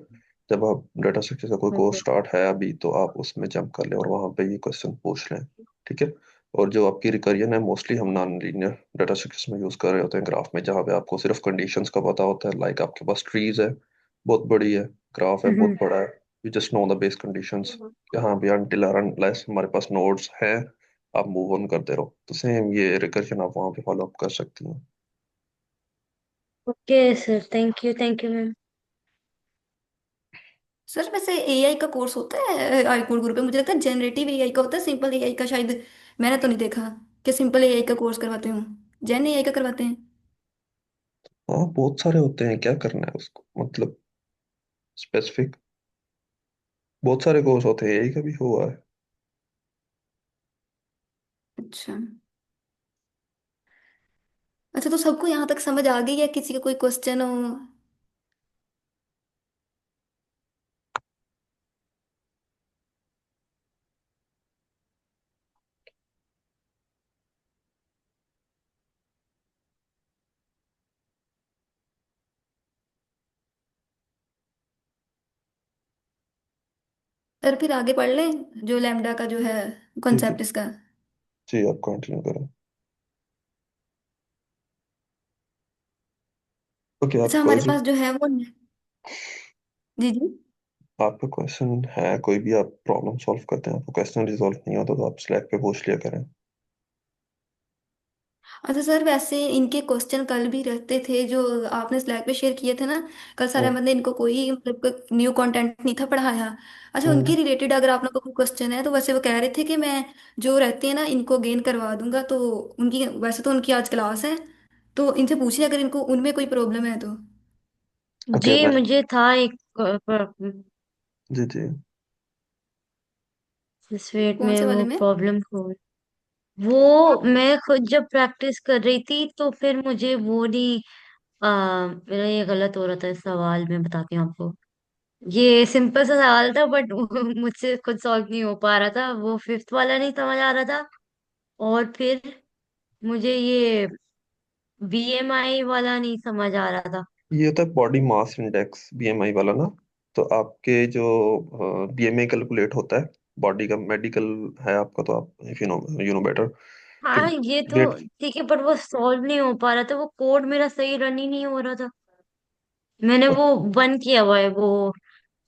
जब आप डेटा स्ट्रक्चर का कोई कोर्स ओके। स्टार्ट है अभी, तो आप उसमें जंप कर लें और वहाँ पे ये क्वेश्चन पूछ लें। ठीक है। और जो आपकी रिकरियन है, मोस्टली हम नॉन लीनियर डेटा स्ट्रक्चर्स में यूज कर रहे होते हैं, ग्राफ में, जहाँ पे आपको सिर्फ कंडीशंस का पता होता है। लाइक आपके पास ट्रीज है, बहुत बड़ी है, ग्राफ है, बहुत बड़ा है। You just know the base conditions. यहाँ पे अनटिल अनलेस हमारे पास नोड्स हैं, आप मूव ऑन करते रहो। तो सेम ये रिकर्जन आप वहाँ पे फॉलो अप कर सकती हैं। Okay sir, thank you ma'am. Sir वैसे एआई का कोर्स होता है आई कोड ग्रुप पे? मुझे लगता है जनरेटिव एआई का होता है, सिंपल एआई का शायद मैंने तो नहीं देखा कि सिंपल एआई का कोर्स करवाते हो। जेन एआई का करवाते हैं। हाँ, बहुत सारे होते हैं, क्या करना है उसको, मतलब स्पेसिफिक बहुत सारे कोर्स होते हैं, यही कभी हुआ है। अच्छा। अच्छा, तो सबको यहाँ तक समझ आ गई है? किसी का कोई क्वेश्चन हो? सर फिर आगे पढ़ लें, जो लैम्डा का जो है जी जी। कॉन्सेप्ट इसका। जी, आप कंटिन्यू करें। ओके, अच्छा, आप हमारे क्वेश्चन, पास जो है वो, जी जी। आपका क्वेश्चन है कोई भी, आप प्रॉब्लम सॉल्व करते हैं, आपको क्वेश्चन रिजॉल्व नहीं होता तो आप स्लैक पे पूछ लिया करें। अच्छा सर, वैसे इनके क्वेश्चन कल भी रहते थे जो आपने स्लैक पे शेयर किए थे ना। कल सर हम्म। अहमद ने इनको कोई मतलब न्यू कंटेंट नहीं था पढ़ाया। अच्छा, उनकी हम्म। रिलेटेड अगर आप लोगों को कोई क्वेश्चन है तो वैसे वो कह रहे थे कि मैं जो रहते हैं ना इनको गेन करवा दूंगा। तो उनकी वैसे तो उनकी आज क्लास है, तो इनसे पूछिए अगर इनको उनमें कोई प्रॉब्लम है तो। जी ओके, मैं। मुझे था एक जी जी। स्वेट कौन में से वो वाले में? प्रॉब्लम हो। वो मैं खुद जब प्रैक्टिस कर रही थी तो फिर मुझे वो नहीं मेरा ये गलत हो रहा था इस सवाल में, बताती हूँ आपको। ये सिंपल सा सवाल था बट मुझसे खुद सॉल्व नहीं हो पा रहा था, वो फिफ्थ वाला नहीं समझ आ रहा था। और फिर मुझे ये बीएमआई वाला नहीं समझ आ रहा था। ये होता है बॉडी मास इंडेक्स, बीएमआई वाला ना। तो आपके जो बीएमआई कैलकुलेट होता है, बॉडी का मेडिकल है आपका, तो आप इफ यू नो बेटर कि हाँ ये तो वेट। ठीक है, पर वो सॉल्व नहीं हो पा रहा था, वो कोड मेरा सही रन ही नहीं हो रहा था। मैंने वो बंद किया हुआ है वो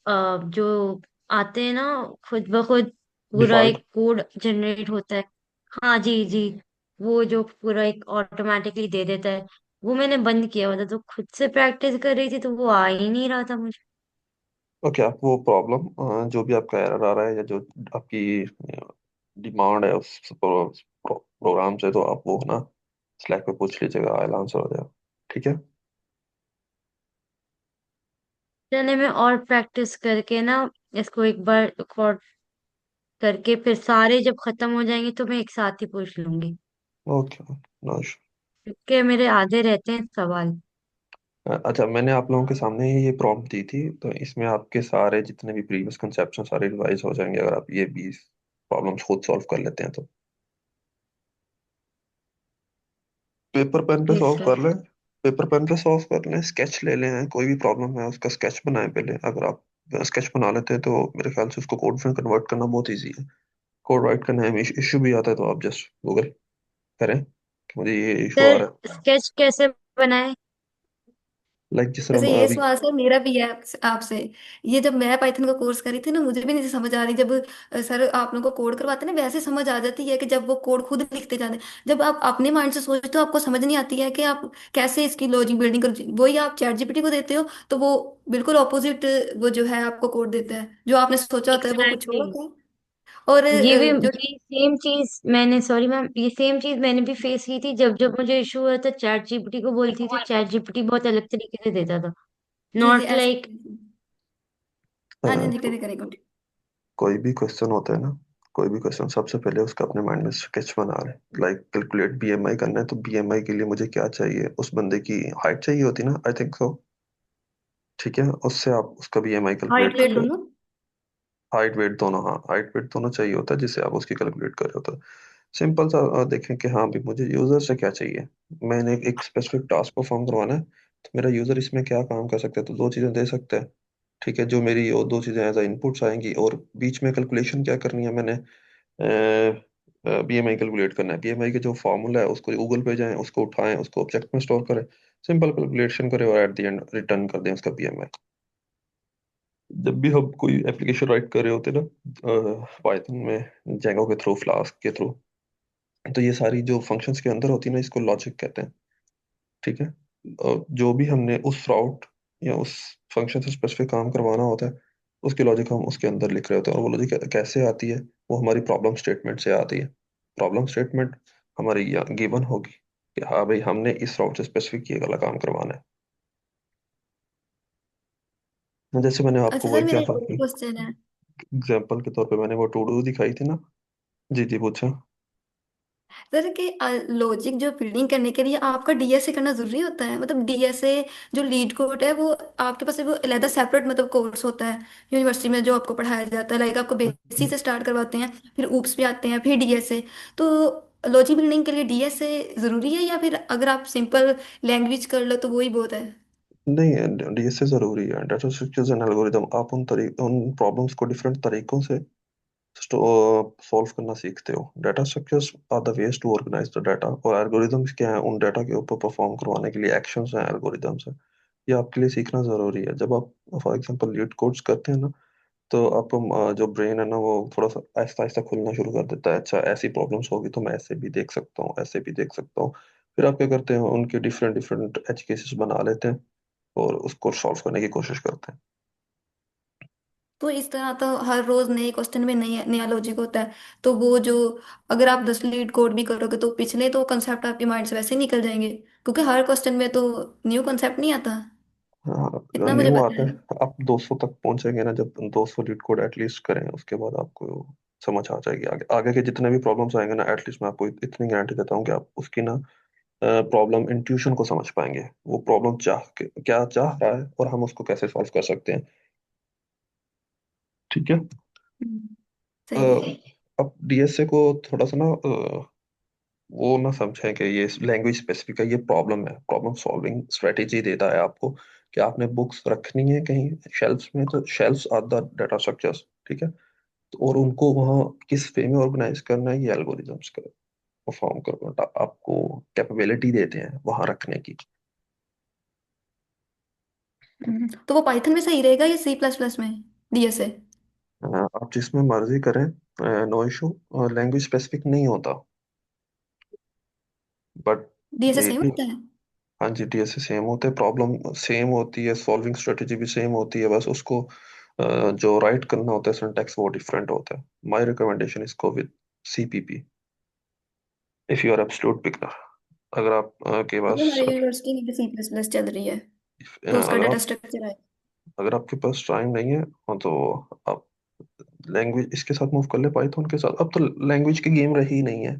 जो आते हैं ना खुद ब खुद पूरा डिफॉल्ट। एक कोड जनरेट होता है। हाँ जी जी, वो जो पूरा एक ऑटोमेटिकली दे देता है, वो मैंने बंद किया हुआ था। तो खुद से प्रैक्टिस कर रही थी तो वो आ ही नहीं रहा था मुझे। ओके, आप वो प्रॉब्लम जो भी आपका एरर आ रहा है या जो आपकी डिमांड है उस प्रोग्राम से, तो आप वो ना स्लैक पे पूछ लीजिएगा, आई आंसर हो जाएगा। ठीक है। चलिए मैं और प्रैक्टिस करके ना इसको एक बार रिकॉर्ड करके फिर सारे जब खत्म हो जाएंगे तो मैं एक साथ ही पूछ लूंगी, ओके, नो। क्योंकि मेरे आधे रहते हैं सवाल। अच्छा, मैंने आप लोगों के सामने ही ये प्रॉम्प्ट दी थी, तो इसमें आपके सारे जितने भी प्रीवियस कंसेप्ट हैं सारे रिवाइज हो जाएंगे अगर आप ये 20 प्रॉब्लम्स खुद सॉल्व कर लेते हैं तो। पेपर पेन पे जी सॉल्व सर। कर लें। पेपर पेन पे सॉल्व कर लें, स्केच ले लें, कोई भी प्रॉब्लम है उसका स्केच बनाएं पहले। अगर आप स्केच बना लेते हैं तो मेरे ख्याल से उसको कोड में कन्वर्ट करना बहुत ईजी है। कोड राइट करने में इशू भी आता है तो आप जस्ट गूगल करें कि मुझे ये इशू आ सर रहा है। स्केच कैसे बनाए? लाइक जिस वैसे तरह ये अभी। सवाल सर मेरा भी है आपसे। ये जब मैं पाइथन का कोर्स करी थी ना, मुझे भी नहीं समझ आ रही। जब सर आप लोगों को कोड करवाते हैं ना, वैसे समझ आ जाती है कि जब वो कोड खुद लिखते जाते हैं। जब आप अपने माइंड से सोचते हो आपको समझ नहीं आती है कि आप कैसे इसकी लॉजिक बिल्डिंग कर। वही आप चैट जीपीटी को देते हो तो वो बिल्कुल ऑपोजिट वो जो है आपको कोड देता है, जो आपने सोचा होता है वो कुछ और एग्जैक्टली। होता है। और ये भी जो ये सेम चीज मैंने, सॉरी मैम, ये सेम चीज मैंने भी फेस की थी। जब जब मुझे इशू हुआ था चैट जीपीटी को बोलती थी, चैट जीपीटी बहुत अलग तरीके से देता था। जी जी नॉट ऐसे। लाइक। हाँ जी जी, तो करें करें continue। कोई भी क्वेश्चन होता है ना, कोई भी क्वेश्चन सबसे पहले उसका अपने माइंड में स्केच बना रहे। लाइक कैलकुलेट बीएमआई करना है, तो बीएमआई के लिए मुझे क्या चाहिए, उस बंदे की हाइट चाहिए होती है ना, आई थिंक सो। ठीक है, उससे आप उसका बीएमआई कैलकुलेट हाइट कर वेट लो। दोनों। हाइट वेट दोनों, हाँ, हाइट वेट दोनों चाहिए होता है जिससे आप उसकी कैलकुलेट कर रहे होते हैं। सिंपल सा देखें कि हाँ भी मुझे यूजर से क्या चाहिए। मैंने एक स्पेसिफिक टास्क परफॉर्म करवाना है, तो मेरा यूजर इसमें क्या काम कर सकता है, तो दो चीजें दे सकते हैं। ठीक है, जो मेरी वो दो चीजें एज इनपुट्स आएंगी, और बीच में कैलकुलेशन क्या करनी है मैंने, बीएमआई कैलकुलेट करना है। बीएमआई के जो फॉर्मूला है उसको गूगल पे जाएं, उसको उठाएं, उसको ऑब्जेक्ट में स्टोर करें, सिंपल कैलकुलेशन करें और एट द एंड रिटर्न कर दें उसका बीएमआई। जब भी हम कोई एप्लीकेशन राइट कर रहे होते हैं ना पाइथन में, जेंगो के थ्रू, फ्लास्क के थ्रू, तो ये सारी जो फंक्शंस के अंदर होती है ना, इसको लॉजिक कहते हैं। ठीक है। और जो भी हमने उस राउट या उस फंक्शन से स्पेसिफिक काम करवाना होता है, उसकी लॉजिक हम उसके अंदर लिख रहे होते हैं। और वो लॉजिक कैसे आती है, वो हमारी प्रॉब्लम स्टेटमेंट से आती है। प्रॉब्लम स्टेटमेंट हमारी गिवन होगी कि हाँ भाई हमने इस राउट से स्पेसिफिक ये वाला काम करवाना है। जैसे मैंने आपको अच्छा वो सर, मेरा एग्जांपल एक क्वेश्चन है। एग्जांपल के तौर पे मैंने वो टू डू दिखाई थी ना। जी जी, पूछा। सर कि लॉजिक जो बिल्डिंग करने के लिए आपका डीएसए करना जरूरी होता है? मतलब डीएसए जो लीड कोड है वो आपके पास वो अलग सेपरेट मतलब कोर्स होता है यूनिवर्सिटी में जो आपको पढ़ाया जाता है। लाइक आपको बेसिक से स्टार्ट करवाते हैं, फिर ऊप्स पे आते हैं, फिर डीएसए। तो लॉजिक बिल्डिंग के लिए डीएसए जरूरी है या फिर अगर आप सिंपल लैंग्वेज कर लो तो वही बहुत है? नहीं, डीएसए जरूरी है। डाटा स्ट्रक्चर्स एंड एल्गोरिदम, आप उन प्रॉब्लम्स को डिफरेंट तरीकों से सॉल्व करना सीखते हो। Data structures are the ways to organize the data, और एल्गोरिदम्स क्या है, उन डाटा के ऊपर परफॉर्म करवाने के लिए एक्शंस हैं, एल्गोरिदम्स हैं। ये आपके लिए सीखना जरूरी है। जब आप फॉर एग्जांपल लीड कोड्स करते हैं ना, तो आपका जो ब्रेन है ना वो थोड़ा सा आहिस्ता आहिस्ता खुलना शुरू कर देता है। अच्छा, ऐसी प्रॉब्लम्स होगी तो मैं ऐसे भी देख सकता हूँ, ऐसे भी देख सकता हूँ। फिर आप क्या करते हैं, उनके डिफरेंट डिफरेंट एज केसेस बना लेते हैं और उसको सॉल्व करने की कोशिश करते हैं। तो इस तरह तो हर रोज नए क्वेश्चन में नया नया लॉजिक होता है। तो वो जो, अगर आप 10 लीड कोड भी करोगे तो पिछले तो कंसेप्ट आपके माइंड से वैसे ही निकल जाएंगे, क्योंकि हर क्वेश्चन में तो न्यू कंसेप्ट नहीं आता। हाँ, इतना मुझे न्यू पता आते है। हैं, आप 200 तक पहुंचेंगे ना, जब 200 लीड कोड एटलीस्ट करें उसके बाद आपको समझ आ जाएगी। आगे आगे के जितने भी प्रॉब्लम्स आएंगे ना, एटलीस्ट मैं आपको इतनी गारंटी देता हूँ कि आप उसकी ना प्रॉब्लम इंट्यूशन को समझ पाएंगे, वो प्रॉब्लम क्या चाह रहा है और हम उसको कैसे सॉल्व कर सकते हैं। ठीक है। हम्म, अ, सही है। अब डीएसए को थोड़ा सा ना वो ना समझें कि ये लैंग्वेज स्पेसिफिक है, ये प्रॉब्लम है, प्रॉब्लम सॉल्विंग स्ट्रेटेजी देता है आपको कि आपने बुक्स रखनी है कहीं शेल्फ्स में, तो shelves are the data structures. ठीक है। तो और उनको वहाँ किस वे में ऑर्गेनाइज करना है, ये एल्गोरिदम्स का परफॉर्म करना आपको कैपेबिलिटी देते हैं वहाँ रखने की। तो वो पाइथन में सही रहेगा या C++ में, डीएसए? आप जिसमें मर्जी करें, नो इशू। लैंग्वेज स्पेसिफिक नहीं होता, बट डीएसए मे सेम भी। होता है? हाँ जी, डीएसए सेम होते हैं, प्रॉब्लम सेम होती है, सॉल्विंग स्ट्रेटेजी भी सेम होती है, बस उसको जो राइट करना होता है सिंटैक्स वो डिफरेंट होता है। My recommendation is go with CPP if you are absolute beginner. अगर आप के क्योंकि पास हमारी यूनिवर्सिटी में भी C++ चल रही है, तो उसका अगर डाटा आप स्ट्रक्चर है। अगर आपके पास टाइम नहीं है, तो आप लैंग्वेज इसके साथ मूव कर ले, पाइथन के साथ। अब तो लैंग्वेज की गेम रही नहीं है,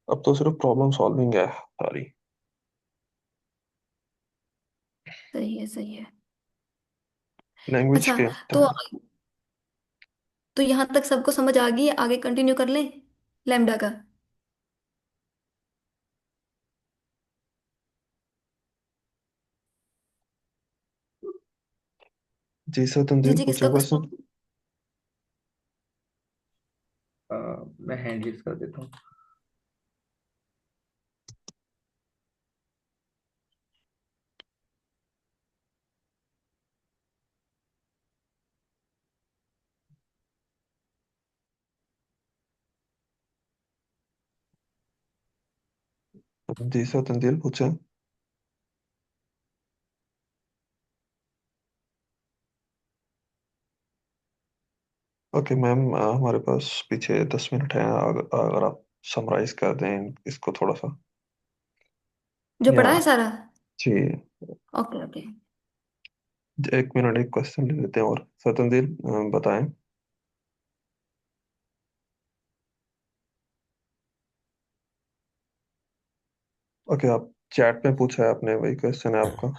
अब तो सिर्फ प्रॉब्लम सॉल्विंग है सारी। सही है, सही है। लैंग्वेज अच्छा, के तो यहाँ तक सबको समझ आ गई है, आगे कंटिन्यू कर लें लैम्डा का? जी सर, जी तंजील जी, पूछे किसका क्वेश्चन। क्वेश्चन? मैं हैंड रेज कर देता हूँ। जी सर, तंजील पूछे। ओके मैम, हमारे पास पीछे 10 मिनट हैं, अगर आप समराइज कर दें इसको थोड़ा सा। जो या पढ़ा है सारा? जी, ओके ओके। 1 मिनट एक क्वेश्चन ले लेते हैं और सतंजील बताएं। ओके, आप चैट में पूछा है आपने, वही क्वेश्चन है आपका।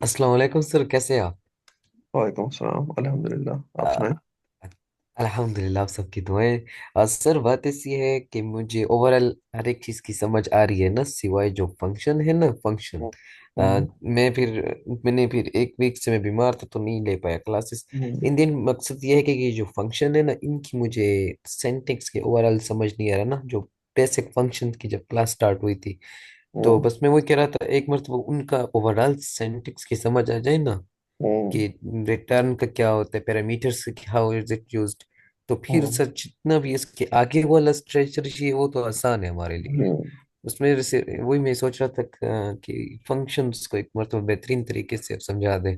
अस्सलाम वालेकुम सर, कैसे हैं आप? वालेकुम सलाम, अल्हम्दुलिल्लाह, आप अ, सुनाएं। अल्हम्दुलिल्लाह, आप सबकी दुआएं। सर बात ऐसी है कि मुझे ओवरऑल हर एक चीज़ की समझ आ रही है ना, सिवाय जो फंक्शन है ना, फंक्शन। हम्म, मैंने फिर एक वीक से मैं बीमार था तो नहीं ले पाया क्लासेस। हम्म, इन दिन मकसद ये है कि ये जो फंक्शन है ना, इनकी मुझे सिंटेक्स के ओवरऑल समझ नहीं आ रहा ना, जो बेसिक फंक्शन की जब क्लास स्टार्ट हुई थी। तो हम्म, बस मैं वही कह रहा था, एक मरतबा उनका ओवरऑल सिंटेक्स की समझ आ जाए ना, हम्म, कि रिटर्न का क्या होता है, parameters how is it used, तो फिर हम्म, सर जितना भी इसके आगे वाला स्ट्रक्चर है वो तो आसान है हमारे लिए। हम्म, उसमें जैसे वही मैं सोच रहा था कि फंक्शंस को एक मतलब बेहतरीन तरीके से समझा दें।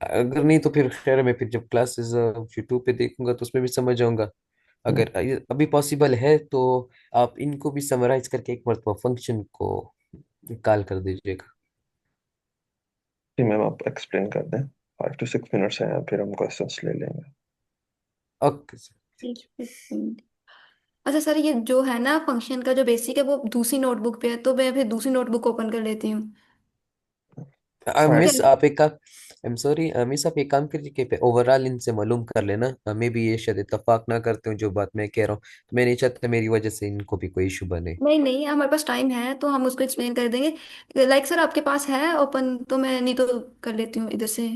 अगर नहीं तो फिर खैर मैं फिर जब क्लासेस यूट्यूब पे देखूंगा तो उसमें भी समझ जाऊंगा। हम्म। अगर अभी पॉसिबल है तो आप इनको भी समराइज करके एक मरतबा फंक्शन को कॉल कर दीजिएगा। जी मैम, आप एक्सप्लेन कर दें, 5 to 6 मिनट्स हैं, फिर हम क्वेश्चंस ले लेंगे। Okay sir. अच्छा सर, ये जो है ना फंक्शन का जो बेसिक है वो दूसरी नोटबुक पे है, तो मैं फिर दूसरी नोटबुक ओपन कर लेती हूँ। ठीक है। मिस आप एक काम आई एम सॉरी मिस, आप एक काम कीजिए कि ओवरऑल इनसे मालूम कर लेना, मैं भी ये शायद इत्तेफाक ना करते हूँ जो बात मैं कह रहा हूँ, तो मैं नहीं चाहता मेरी वजह से इनको भी कोई इशू बने। नहीं नहीं, हमारे पास टाइम है तो हम उसको एक्सप्लेन कर देंगे। लाइक सर, आपके पास है ओपन? तो मैं नहीं तो कर लेती हूँ इधर से।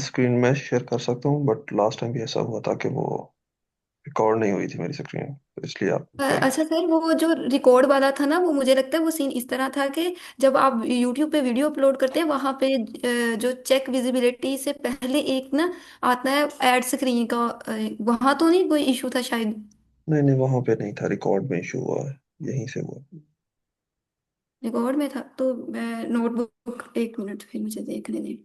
स्क्रीन में शेयर कर सकता हूँ, बट लास्ट टाइम भी ऐसा हुआ था कि वो रिकॉर्ड नहीं हुई थी मेरी स्क्रीन, तो इसलिए आप बताइए। अच्छा सर, वो जो रिकॉर्ड वाला था ना, वो मुझे लगता है वो सीन इस तरह था कि जब आप यूट्यूब पे वीडियो अपलोड करते हैं वहां पे जो चेक विजिबिलिटी से पहले एक ना आता है ऐड स्क्रीन का, वहां तो नहीं कोई इशू था शायद? नहीं नहीं, वहां पे नहीं था, रिकॉर्ड में इशू हुआ है, यहीं से हुआ। रिकॉर्ड में था तो मैं नोटबुक, एक मिनट फिर मुझे देखने दें।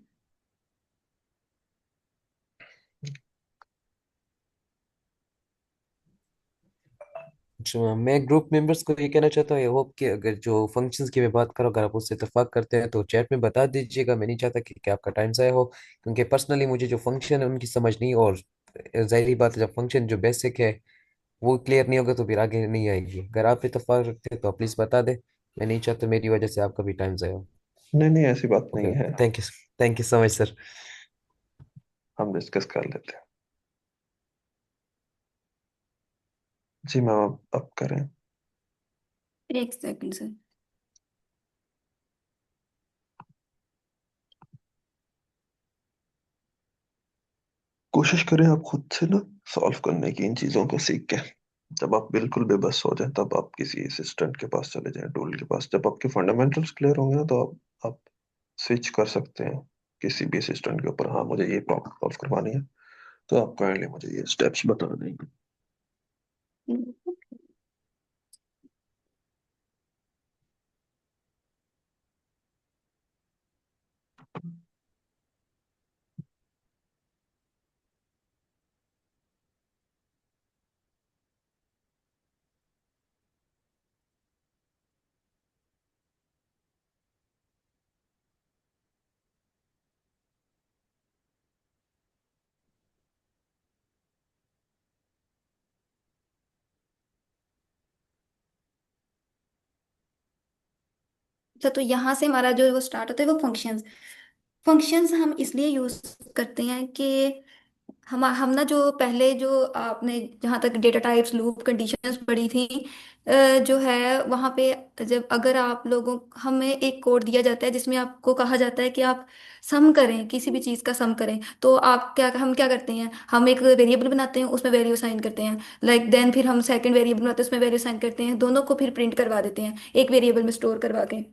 जो मैं ग्रुप मेंबर्स को ये कहना चाहता हूँ, आई होप कि अगर जो फंक्शंस की मैं बात करूँ, अगर आप उससे इत्तेफाक करते हैं तो चैट में बता दीजिएगा। मैं नहीं चाहता कि आपका टाइम ज़ाया हो, क्योंकि पर्सनली मुझे जो फंक्शन है उनकी समझ नहीं, और जाहिर बात है जब फंक्शन जो बेसिक है वो क्लियर नहीं होगा तो फिर आगे नहीं आएगी। अगर आप इत्तेफाक रखते हैं तो आप प्लीज़ बता दें। मैं नहीं चाहता मेरी वजह से आपका भी टाइम ज़ाया हो। नहीं नहीं, ऐसी बात ओके, नहीं है। Thank you so much sir. हम डिस्कस कर लेते हैं। जी मैम, अब करें। एक सेकंड सर। कोशिश करें आप खुद से ना सॉल्व करने की इन चीज़ों को सीख के। जब आप बिल्कुल बेबस हो जाए तब आप किसी असिस्टेंट के पास चले जाएं, टूल के पास। जब आपके फंडामेंटल्स क्लियर होंगे ना तो आप स्विच कर सकते हैं किसी भी असिस्टेंट के ऊपर। हाँ, मुझे ये प्रॉब्लम सॉल्व करवानी है तो आप काइंडली मुझे ये स्टेप्स बता देंगे। अच्छा, तो यहाँ से हमारा जो वो स्टार्ट होता है वो फंक्शंस। फंक्शंस हम इसलिए यूज करते हैं कि हम ना जो पहले जो आपने जहाँ तक डेटा टाइप्स लूप कंडीशंस पढ़ी थी, जो है वहाँ पे जब अगर आप लोगों हमें एक कोड दिया जाता है जिसमें आपको कहा जाता है कि आप सम करें, किसी भी चीज़ का सम करें, तो आप क्या हम क्या करते हैं, हम एक वेरिएबल बनाते हैं उसमें वैल्यू साइन करते हैं। लाइक देन फिर हम सेकंड वेरिएबल बनाते हैं उसमें वैल्यू साइन करते हैं, दोनों को फिर प्रिंट करवा देते हैं एक वेरिएबल में स्टोर करवा के।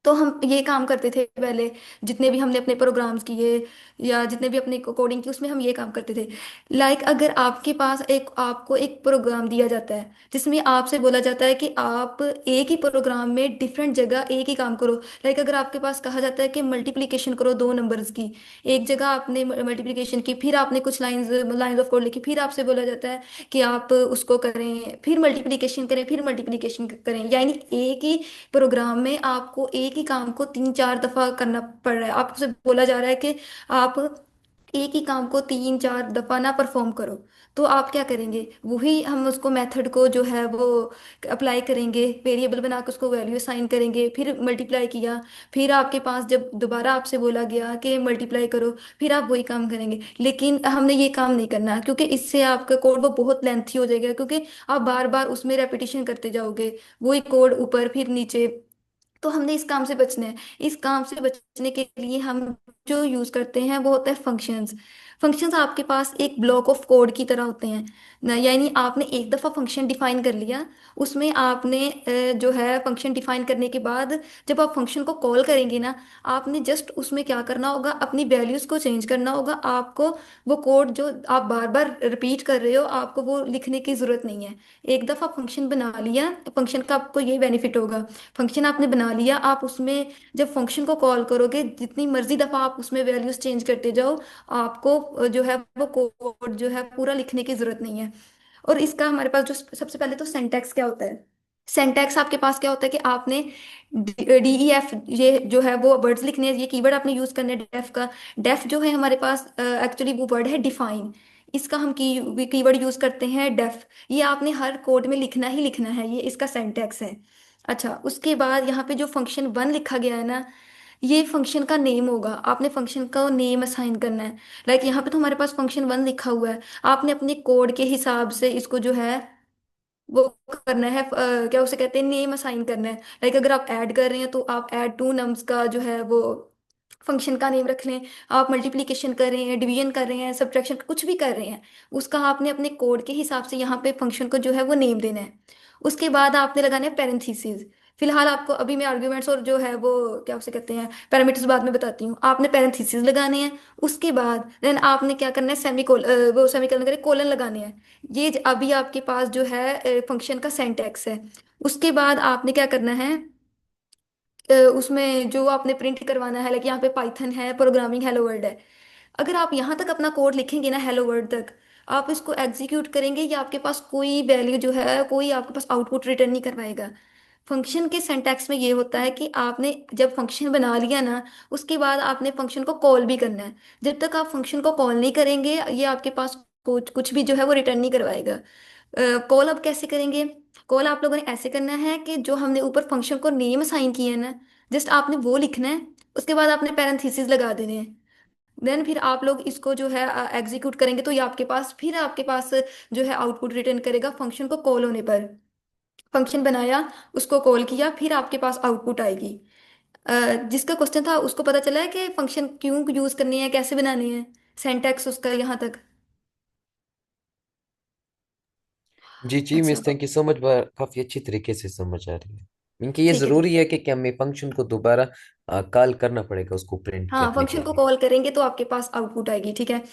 तो हम ये काम करते थे पहले, जितने भी हमने अपने प्रोग्राम्स किए या जितने भी अपने कोडिंग की उसमें हम ये काम करते थे। लाइक अगर आपके पास आपको एक प्रोग्राम दिया जाता है जिसमें आपसे बोला जाता है कि आप एक ही प्रोग्राम में डिफरेंट जगह एक ही काम करो। लाइक अगर आपके पास कहा जाता है कि मल्टीप्लिकेशन करो दो नंबर्स की, एक जगह आपने मल्टीप्लिकेशन की, फिर आपने कुछ लाइंस लाइंस ऑफ कोड लिखी, फिर आपसे बोला जाता है कि आप उसको करें, फिर मल्टीप्लिकेशन करें, फिर मल्टीप्लिकेशन करें, यानी एक ही प्रोग्राम में आपको एक ही काम को तीन चार दफा करना पड़ रहा है। आपसे बोला जा रहा है कि आप एक ही काम को तीन चार दफा ना परफॉर्म करो। तो आप क्या करेंगे, वही हम उसको मेथड को जो है वो अप्लाई करेंगे, वेरिएबल बना के उसको वैल्यू असाइन करेंगे, फिर मल्टीप्लाई किया, फिर आपके पास जब दोबारा आपसे बोला गया कि मल्टीप्लाई करो, फिर आप वही काम करेंगे। लेकिन हमने ये काम नहीं करना, क्योंकि इससे आपका कोड वो बहुत लेंथी हो जाएगा, क्योंकि आप बार बार उसमें रेपिटेशन करते जाओगे, वही कोड ऊपर फिर नीचे। तो हमने इस काम से बचना है। इस काम से बचने के लिए हम जो यूज करते हैं वो होता है फंक्शंस। फंक्शंस आपके पास एक ब्लॉक ऑफ कोड की तरह होते हैं यानी आपने एक दफा फंक्शन डिफाइन कर लिया, उसमें आपने जो है फंक्शन डिफाइन करने के बाद जब आप फंक्शन को कॉल करेंगे ना, आपने जस्ट उसमें क्या करना होगा, अपनी वैल्यूज को चेंज करना होगा आपको। वो कोड जो आप बार बार रिपीट कर रहे हो, आपको वो लिखने की जरूरत नहीं है। एक दफा फंक्शन बना लिया, फंक्शन का आपको ये बेनिफिट होगा, फंक्शन आपने बना लिया, आप उसमें जब फंक्शन को कॉल करोगे जितनी मर्जी दफा आप उसमें वैल्यूज चेंज करते जाओ, आपको जो है वो कोड जो है पूरा लिखने की जरूरत नहीं है। और इसका हमारे पास जो सबसे पहले तो सिंटैक्स क्या होता है। सिंटैक्स आपके पास क्या होता है कि आपने DEF ये जो है वो वर्ड्स लिखने हैं, ये कीवर्ड आपने यूज करने हैं डेफ का। डेफ जो है हमारे पास एक्चुअली वो वर्ड है डिफाइन, इसका हम कीवर्ड यूज करते हैं डेफ। ये आपने हर कोड में लिखना ही लिखना है, ये इसका सिंटैक्स है। अच्छा, उसके बाद यहाँ पे जो फंक्शन वन लिखा गया है ना, ये फंक्शन का नेम होगा, आपने फंक्शन का नेम असाइन करना है। लाइक यहाँ पे तो हमारे पास फंक्शन वन लिखा हुआ है, आपने अपने कोड के हिसाब से इसको जो है वो करना है, क्या उसे कहते हैं, नेम असाइन करना है। लाइक अगर आप ऐड कर रहे हैं तो आप ऐड टू नम्स का जो है वो फंक्शन का नेम रख लें। आप मल्टीप्लिकेशन कर रहे हैं, डिवीजन कर रहे हैं, सब्ट्रैक्शन कुछ भी कर रहे हैं, उसका आपने अपने कोड के हिसाब से यहाँ पे फंक्शन को जो है वो नेम देना है। उसके बाद आपने लगाना है पेरेंथीसिस। फिलहाल आपको अभी मैं आर्ग्यूमेंट्स और जो है वो क्या उसे कहते हैं पैरामीटर्स बाद में बताती हूँ। आपने पेरेंथीसिस लगाने हैं, उसके बाद देन आपने क्या करना है, वो सेमीकोलन करे कोलन लगाने हैं। ये अभी आपके पास जो है फंक्शन का सिंटैक्स है। उसके बाद आपने क्या करना है, उसमें जो आपने प्रिंट करवाना है, लाइक यहाँ पे पाइथन है, प्रोग्रामिंग हेलो वर्ल्ड है। अगर आप यहाँ तक अपना कोड लिखेंगे ना हेलो वर्ल्ड तक, आप इसको एग्जीक्यूट करेंगे, या आपके पास कोई वैल्यू जो है, कोई आपके पास आउटपुट रिटर्न नहीं करवाएगा। फंक्शन के सिंटैक्स में ये होता है कि आपने जब फंक्शन बना लिया ना, उसके बाद आपने फंक्शन को कॉल भी करना है। जब तक आप फंक्शन को कॉल नहीं करेंगे, ये आपके पास कुछ कुछ भी जो है वो रिटर्न नहीं करवाएगा। कॉल अब कैसे करेंगे? कॉल आप लोगों ने ऐसे करना है कि जो हमने ऊपर फंक्शन को नेम असाइन किए हैं ना, जस्ट आपने वो लिखना है। उसके बाद आपने पैरेंथेसिस लगा देने हैं। देन फिर आप लोग इसको जो है एग्जीक्यूट करेंगे, तो ये आपके पास जो है आउटपुट रिटर्न करेगा फंक्शन को कॉल होने पर। फंक्शन बनाया, उसको कॉल किया, फिर आपके पास आउटपुट आएगी। जिसका क्वेश्चन था उसको पता चला है कि फंक्शन क्यों यूज करनी है, कैसे बनानी है, सिंटैक्स उसका यहाँ तक। जी जी अच्छा, miss, thank you so much. काफी अच्छी तरीके से समझ आ रही है। इनकी ये ठीक है ठीक जरूरी है। है कि हमें फंक्शन को दोबारा कॉल करना पड़ेगा उसको प्रिंट हाँ, करने के फंक्शन को लिए। कॉल करेंगे तो आपके पास आउटपुट आएगी, ठीक है।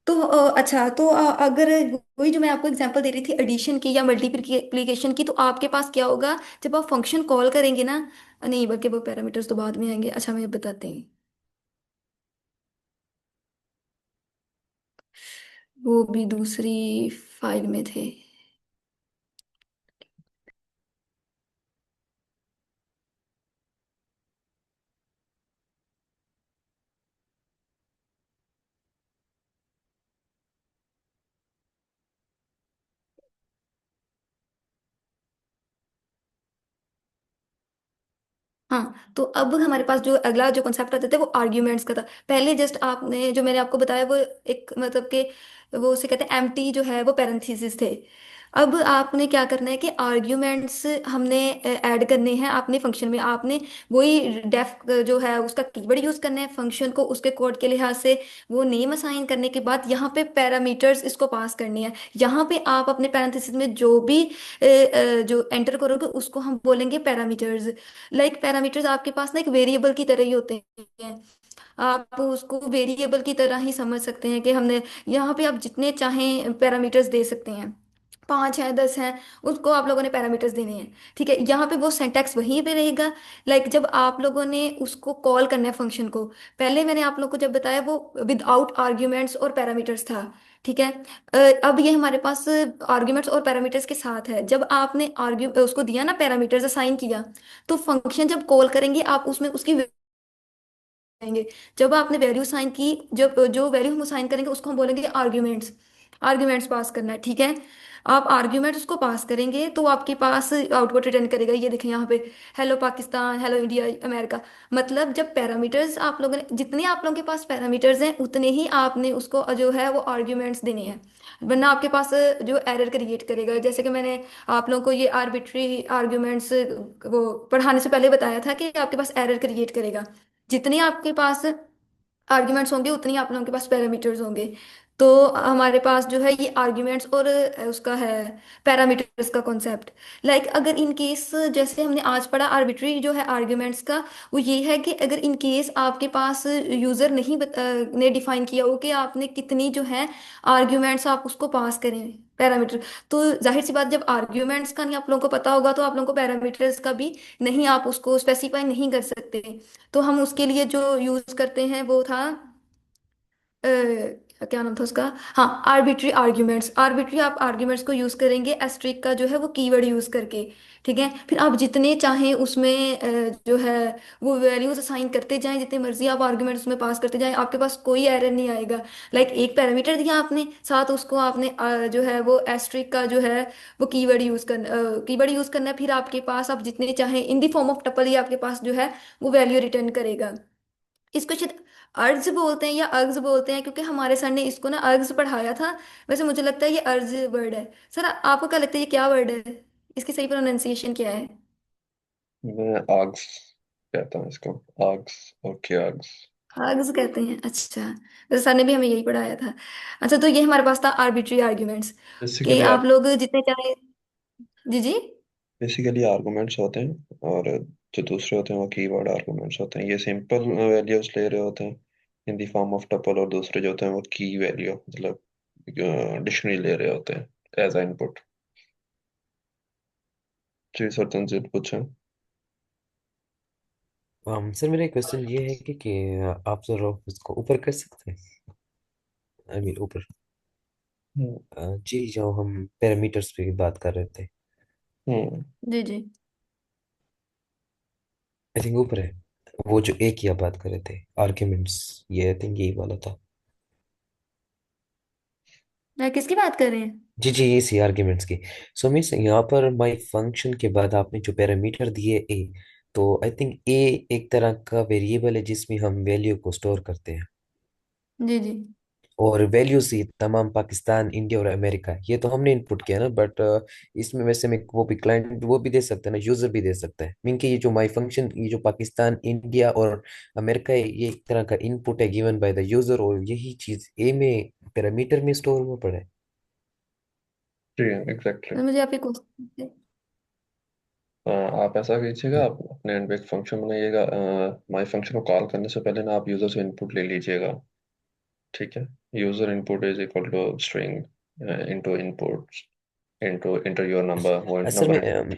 तो अच्छा, तो अगर वही जो मैं आपको एग्जांपल दे रही थी एडिशन की या मल्टीप्लिकेशन की, तो आपके पास क्या होगा जब आप फंक्शन कॉल करेंगे ना? नहीं, बल्कि वो पैरामीटर्स तो बाद में आएंगे। अच्छा, मैं अब बताते हैं, वो भी दूसरी फाइल में थे। हाँ, तो अब हमारे पास जो अगला जो कॉन्सेप्ट आता था वो आर्ग्यूमेंट्स का था। पहले जस्ट आपने जो मैंने आपको बताया वो एक मतलब के, वो उसे कहते हैं एम्प्टी जो है वो पैरेंथेसिस थे। अब आपने क्या करना है कि आर्ग्यूमेंट्स हमने ऐड करने हैं अपने फंक्शन में। आपने वही डेफ जो है उसका कीवर्ड यूज करना है फंक्शन को उसके कोड के लिहाज से। वो नेम असाइन करने के बाद यहाँ पे पैरामीटर्स इसको पास करनी है। यहाँ पे आप अपने पैरेंथेसिस में जो भी जो एंटर करोगे उसको हम बोलेंगे पैरामीटर्स। लाइक पैरामीटर्स आपके पास ना एक वेरिएबल की तरह ही होते हैं। आप उसको वेरिएबल की तरह ही समझ सकते हैं कि हमने यहाँ पे आप जितने चाहें पैरामीटर्स दे सकते हैं। 5 है 10 है, उसको आप लोगों ने पैरामीटर्स देने हैं। ठीक है, यहाँ पे वो सिंटैक्स वहीं पे रहेगा। लाइक जब आप लोगों ने उसको कॉल करना है फंक्शन को, पहले मैंने आप लोग को जब बताया वो विदाउट आर्ग्यूमेंट्स और पैरामीटर्स था। ठीक है। अब ये हमारे पास आर्ग्यूमेंट्स और पैरामीटर्स के साथ है। जब आपने आर्ग्यू उसको दिया ना, पैरामीटर्स असाइन किया, तो फंक्शन जब कॉल करेंगे आप उसमें उसकी देंगे। जब आपने वैल्यू साइन की, जब जो वैल्यू हम साइन करेंगे उसको हम बोलेंगे आर्ग्यूमेंट्स। आर्ग्यूमेंट्स पास करना है, ठीक है। आप आर्ग्यूमेंट्स उसको पास करेंगे तो आपके पास आउटपुट रिटर्न करेगा। ये देखें यहाँ पे, hello Pakistan, hello India, America. मतलब जब पैरामीटर्स आप लोगों ने, जितने आप लोगों के पास पैरामीटर्स हैं उतने ही आपने उसको जो है वो आर्ग्यूमेंट्स देने हैं। वरना आपके पास जो एरर क्रिएट करेगा, जैसे कि मैंने आप लोगों को ये आर्बिट्री आर्ग्यूमेंट्स वो पढ़ाने से पहले बताया था कि आपके पास एरर क्रिएट करेगा। जितने आपके पास आर्ग्यूमेंट्स होंगे उतनी आप लोगों के पास पैरामीटर्स होंगे। तो हमारे पास जो है ये आर्ग्यूमेंट्स और उसका है पैरामीटर्स का कॉन्सेप्ट। लाइक अगर इन केस जैसे हमने आज पढ़ा आर्बिट्री जो है आर्ग्यूमेंट्स का, वो ये है कि अगर इन केस आपके पास यूजर नहीं ने डिफाइन किया हो कि आपने कितनी जो है आर्ग्यूमेंट्स आप उसको पास करें पैरामीटर, तो जाहिर सी बात, जब आर्ग्यूमेंट्स का नहीं आप लोगों को पता होगा तो आप लोगों को पैरामीटर्स का भी नहीं, आप उसको स्पेसिफाई नहीं कर सकते। तो हम उसके लिए जो यूज करते हैं वो था क्या नाम था उसका, हाँ, आर्बिट्री आर्ग्यूमेंट्स। आर्बिट्री आप आर्ग्यूमेंट्स को यूज करेंगे एस्ट्रिक का जो है वो कीवर्ड यूज करके। ठीक है, फिर आप जितने चाहें उसमें जो है वो वैल्यूज असाइन करते जाएं, जितने मर्जी आप आर्ग्यूमेंट्स उसमें पास करते जाएं, आपके पास कोई एरर नहीं आएगा। लाइक एक पैरामीटर दिया आपने, साथ उसको आपने जो है वो एस्ट्रिक का जो है वो कीवर्ड यूज करना है। फिर आपके पास आप जितने चाहें इन दी फॉर्म ऑफ टपल ही आपके पास जो है वो वैल्यू रिटर्न करेगा। इसको शायद अर्ज बोलते हैं या अर्ग्स बोलते हैं, क्योंकि हमारे सर ने इसको ना अर्ग्स पढ़ाया था। वैसे मुझे लगता है ये अर्ज वर्ड है। सर आपको क्या लगता है ये क्या वर्ड है? इसकी सही प्रोनाउंसिएशन क्या है? मैं आग्स कहता हूँ इसको। आग्स। ओके, आग्स। अर्ग्स कहते हैं, अच्छा। वैसे सर ने भी हमें यही पढ़ाया था। अच्छा, तो ये हमारे पास था आर्बिट्री आर्ग्यूमेंट्स कि बेसिकली आप लोग जितने चाहे। जी जी। बेसिकली आर्गुमेंट्स होते हैं, और जो दूसरे होते हैं वो कीवर्ड आर्गुमेंट्स होते हैं। ये सिंपल वैल्यूज ले रहे होते हैं in the form of tuple, और दूसरे जो होते हैं वो की वैल्यू मतलब डिक्शनरी ले रहे होते हैं एज अ इनपुट। जी सर, तंजील पूछें। सर मेरा क्वेश्चन ये है कि आप जरा इसको ऊपर कर सकते हैं, आई मीन ऊपर। हम्म। जी, जो हम पैरामीटर्स पे बात कर रहे थे, हम्म। जी जी। आई थिंक ऊपर है। वो जो एक ही आप बात कर रहे थे, आर्ग्यूमेंट्स, ये आई थिंक यही वाला था। किसकी बात कर रहे हैं? जी जी, ये सी आर्ग्यूमेंट्स की। सो मीन्स यहाँ पर माई फंक्शन के बाद आपने जो पैरामीटर दिए ए, तो आई थिंक ए एक तरह का वेरिएबल है जिसमें हम वैल्यू को स्टोर करते हैं। जी जी। और वैल्यूज ही तमाम पाकिस्तान, इंडिया और अमेरिका, ये तो हमने इनपुट किया ना, बट इसमें वैसे में वो भी क्लाइंट वो भी दे सकता है ना, यूजर भी दे सकता है। मीन कि ये जो माई फंक्शन, ये जो पाकिस्तान, इंडिया और अमेरिका है, ये एक तरह का इनपुट है गिवन बाय द यूजर, और यही चीज ए में पैरामीटर में स्टोर हुआ पड़ा है। जी एग्जैक्टली। तो मुझे आपके क्वेश्चन। आप ऐसा कीजिएगा, आप अपने एंड पे एक फंक्शन बनाइएगा। माई फंक्शन को कॉल करने से पहले ना आप यूजर से इनपुट ले लीजिएगा। ठीक है। User input is equal to string into input into enter your number, वो असल नंबर। में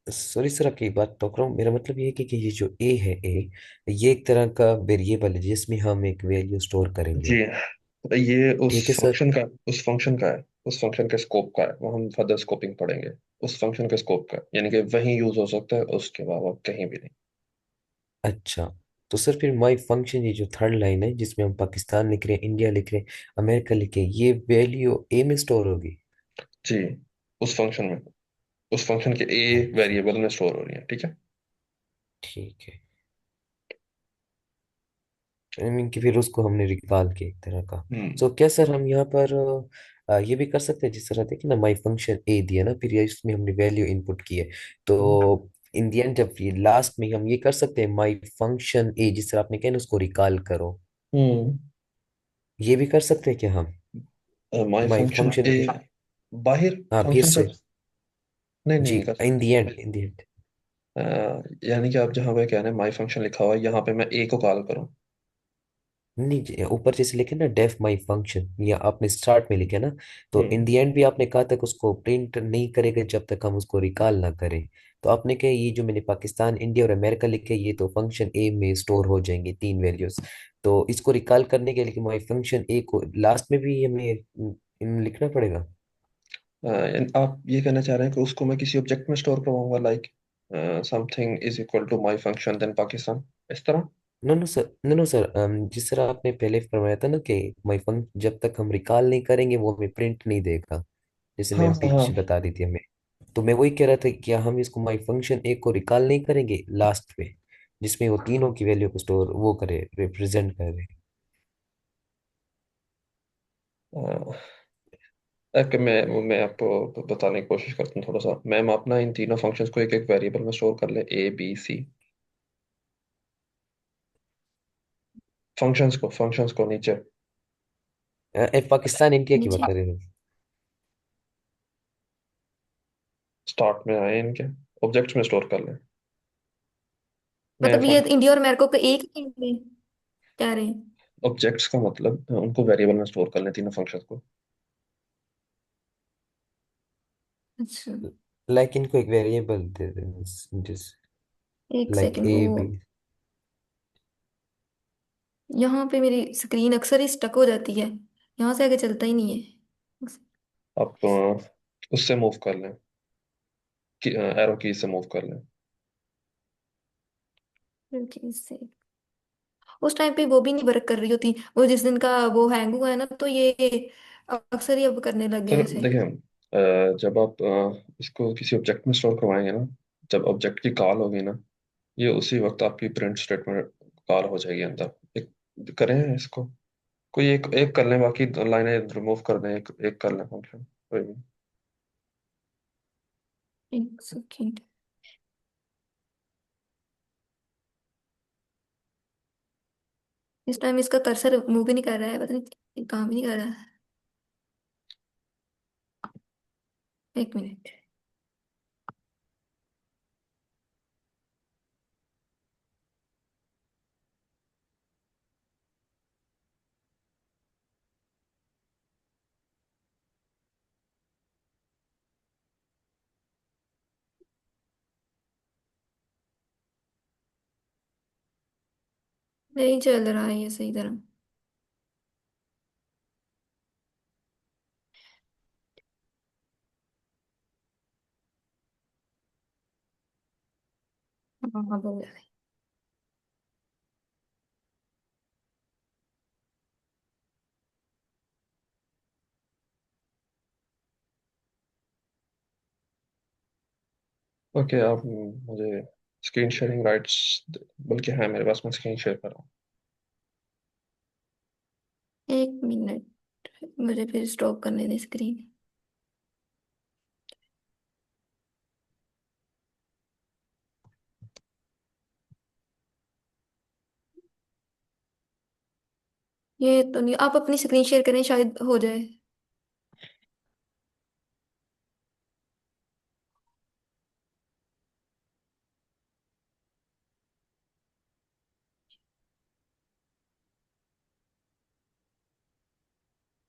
सॉरी सर, आपकी बात टोक रहा हूँ। मेरा मतलब ये है कि ये जो ए है, ए ये एक तरह का वेरिएबल है जिसमें हम एक वैल्यू स्टोर करेंगे। जी, ये उस ठीक है सर। फंक्शन का उस फंक्शन का है, उस फंक्शन के स्कोप का है। वो हम फर्दर स्कोपिंग पढ़ेंगे। उस फंक्शन के स्कोप का है, यानी कि वहीं यूज हो सकता है, उसके अलावा कहीं भी नहीं। अच्छा, तो सर फिर माई फंक्शन, ये जो थर्ड लाइन है जिसमें हम पाकिस्तान लिख रहे हैं, इंडिया लिख रहे हैं, अमेरिका लिख रहे हैं, ये वैल्यू ए में स्टोर होगी। जी, उस फंक्शन में, उस फंक्शन के ए अच्छा, वेरिएबल में स्टोर हो रही है। ठीक है। ठीक है। आई मीन कि फिर उसको हमने निकाल के एक तरह का। हम्म। सो क्या सर हम यहाँ पर ये भी कर सकते हैं, जिस तरह देखिए ना, माई फंक्शन ए दिया ना, फिर ये इसमें हमने वैल्यू इनपुट की है, तो इन दी एंड जब ये लास्ट में हम ये कर सकते हैं, माई फंक्शन ए जिस तरह आपने कहा ना, उसको रिकॉल करो, हम्म। ये भी कर सकते हैं क्या हम? माई माई फंक्शन फंक्शन ए ए। बाहर हाँ फिर फंक्शन से। से। नहीं नहीं जी, नहीं कर इन दी सकते। And, in the and. यानी कि आप जहाँ पे कह रहे हैं माई फंक्शन लिखा हुआ है, यहाँ पे मैं ए को कॉल करूँ। नहीं ऊपर जैसे लिखे ना, डेफ माई फंक्शन, या आपने स्टार्ट में लिखे ना, तो इन हम्म। दी एंड भी आपने कहा तक उसको प्रिंट नहीं करेगा जब तक हम उसको रिकॉल ना करें। तो आपने कहा ये जो मैंने पाकिस्तान, इंडिया और अमेरिका लिखे, ये तो फंक्शन ए में स्टोर हो जाएंगे तीन वैल्यूज। तो इसको रिकॉल करने के लिए माई फंक्शन ए को लास्ट में भी हमें लिखना पड़ेगा। आप ये कहना चाह रहे हैं कि उसको मैं किसी ऑब्जेक्ट में स्टोर करवाऊंगा, like something is equal to my function then Pakistan, इस तरह। No no sir, no no sir, जिस तरह आपने पहले फरमाया था ना कि माई फंक्शन जब तक हम रिकॉल नहीं करेंगे वो हमें प्रिंट नहीं देगा, जैसे हाँ मैम हाँ हाँ। पीछे बता दी थी हमें। तो मैं वही कह रहा था कि क्या हम इसको माई फंक्शन एक को रिकॉल नहीं करेंगे लास्ट पे, जिसमें वो तीनों की वैल्यू को स्टोर वो करे, रिप्रेजेंट करे। कि मैं आपको बताने की कोशिश करता हूँ थोड़ा सा। मैम आप ना इन तीनों फंक्शंस को एक एक वेरिएबल में स्टोर कर ले, ए बी सी। फंक्शंस को नीचे पाकिस्तान इंडिया की बात नीचे। कर रहे हैं। स्टार्ट में आए इनके ऑब्जेक्ट्स में स्टोर कर ले। मैं मतलब ये इंडिया और अमेरिका का एक ही में कह रहे हैं? ऑब्जेक्ट्स का मतलब उनको वेरिएबल में स्टोर कर ले, तीनों फंक्शंस को। अच्छा। लाइक इनको एक वेरिएबल दे दें, जिस एक लाइक सेकंड, ए वो बी। यहाँ पे मेरी स्क्रीन अक्सर ही स्टक हो जाती है, यहाँ से आगे चलता ही नहीं है। आप उससे मूव कर लें, एरो की से मूव कर लें। ओके, इससे उस टाइम पे वो भी नहीं वर्क कर रही होती, वो जिस दिन का वो हैंग हुआ है ना, तो ये अक्सर ही अब करने लग गए सर हैं ऐसे। देखिए, जब आप इसको किसी ऑब्जेक्ट में स्टोर करवाएंगे ना, जब ऑब्जेक्ट की कॉल होगी ना, ये उसी वक्त आपकी प्रिंट स्टेटमेंट कॉल हो जाएगी अंदर। एक करें इसको, कोई एक एक कर लें, बाकी लाइनें रिमूव कर दें, एक एक कर लें फंक्शन कोई भी। एक सेकंड। इस टाइम इसका कर्सर मूव ही नहीं कर रहा है, पता नहीं काम ही नहीं कर रहा है। एक मिनट। नहीं चल रहा है ये सही तरह। हाँ हाँ बोल रहा ओके, आप मुझे स्क्रीन शेयरिंग राइट्स, बल्कि हाँ मेरे पास, मैं स्क्रीन शेयर कर रहा हूँ। है। 1 मिनट, मुझे फिर स्टॉप करने दे स्क्रीन। ये तो नहीं, आप अपनी स्क्रीन शेयर करें शायद हो जाए।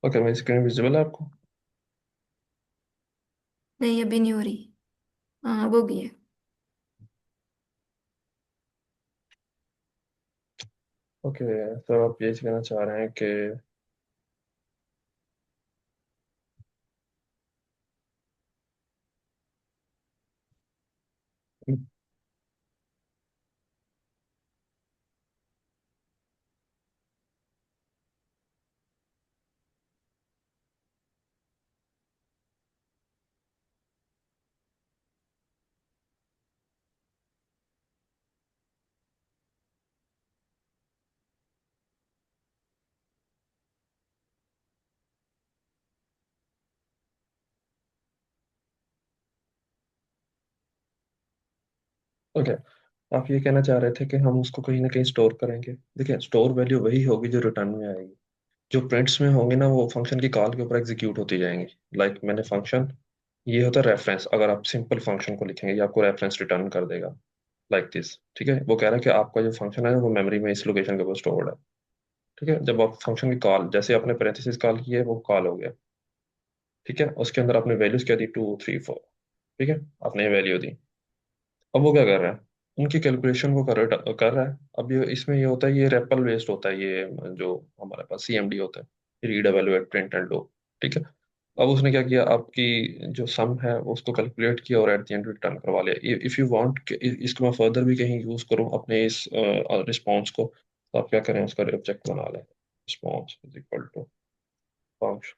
ओके, मेरी स्क्रीन विजिबल है आपको? नहीं अभी नहीं हो रही। हाँ वो भी है। ओके, तो आप ये कहना चाह रहे हैं कि ओके, आप ये कहना चाह रहे थे कि हम उसको कहीं ना कहीं स्टोर करेंगे। देखिए, स्टोर वैल्यू वही होगी जो रिटर्न में आएगी। जो प्रिंट्स में होंगे ना, वो फंक्शन की कॉल के ऊपर एग्जीक्यूट होती जाएंगी। लाइक मैंने फंक्शन, ये होता है रेफरेंस। अगर आप सिंपल फंक्शन को लिखेंगे, ये आपको रेफरेंस रिटर्न कर देगा, लाइक दिस। ठीक है, वो कह रहा है कि आपका जो फंक्शन है वो मेमोरी में इस लोकेशन के ऊपर स्टोर्ड है। ठीक है, जब आप फंक्शन की कॉल, जैसे आपने पैरेंथेसिस कॉल की है, वो कॉल हो गया। ठीक है, उसके अंदर आपने वैल्यूज क्या दी, 2 3 4। ठीक है, आपने वैल्यू दी। अब वो क्या कर रहा है, उनकी कैलकुलेशन को कर रहा है। अब ये इसमें ये होता है, ये रेपल बेस्ड होता है, ये जो हमारे पास सीएमडी होता है, read evaluate print and low. ठीक है, अब उसने क्या किया, आपकी जो सम है उसको कैलकुलेट किया और एट द एंड रिटर्न करवा लिया। इफ यू वांट इसको मैं फर्दर भी कहीं यूज करूं अपने इस रिस्पॉन्स को, तो आप क्या करें, उसका ऑब्जेक्ट बना लें, response is equal to function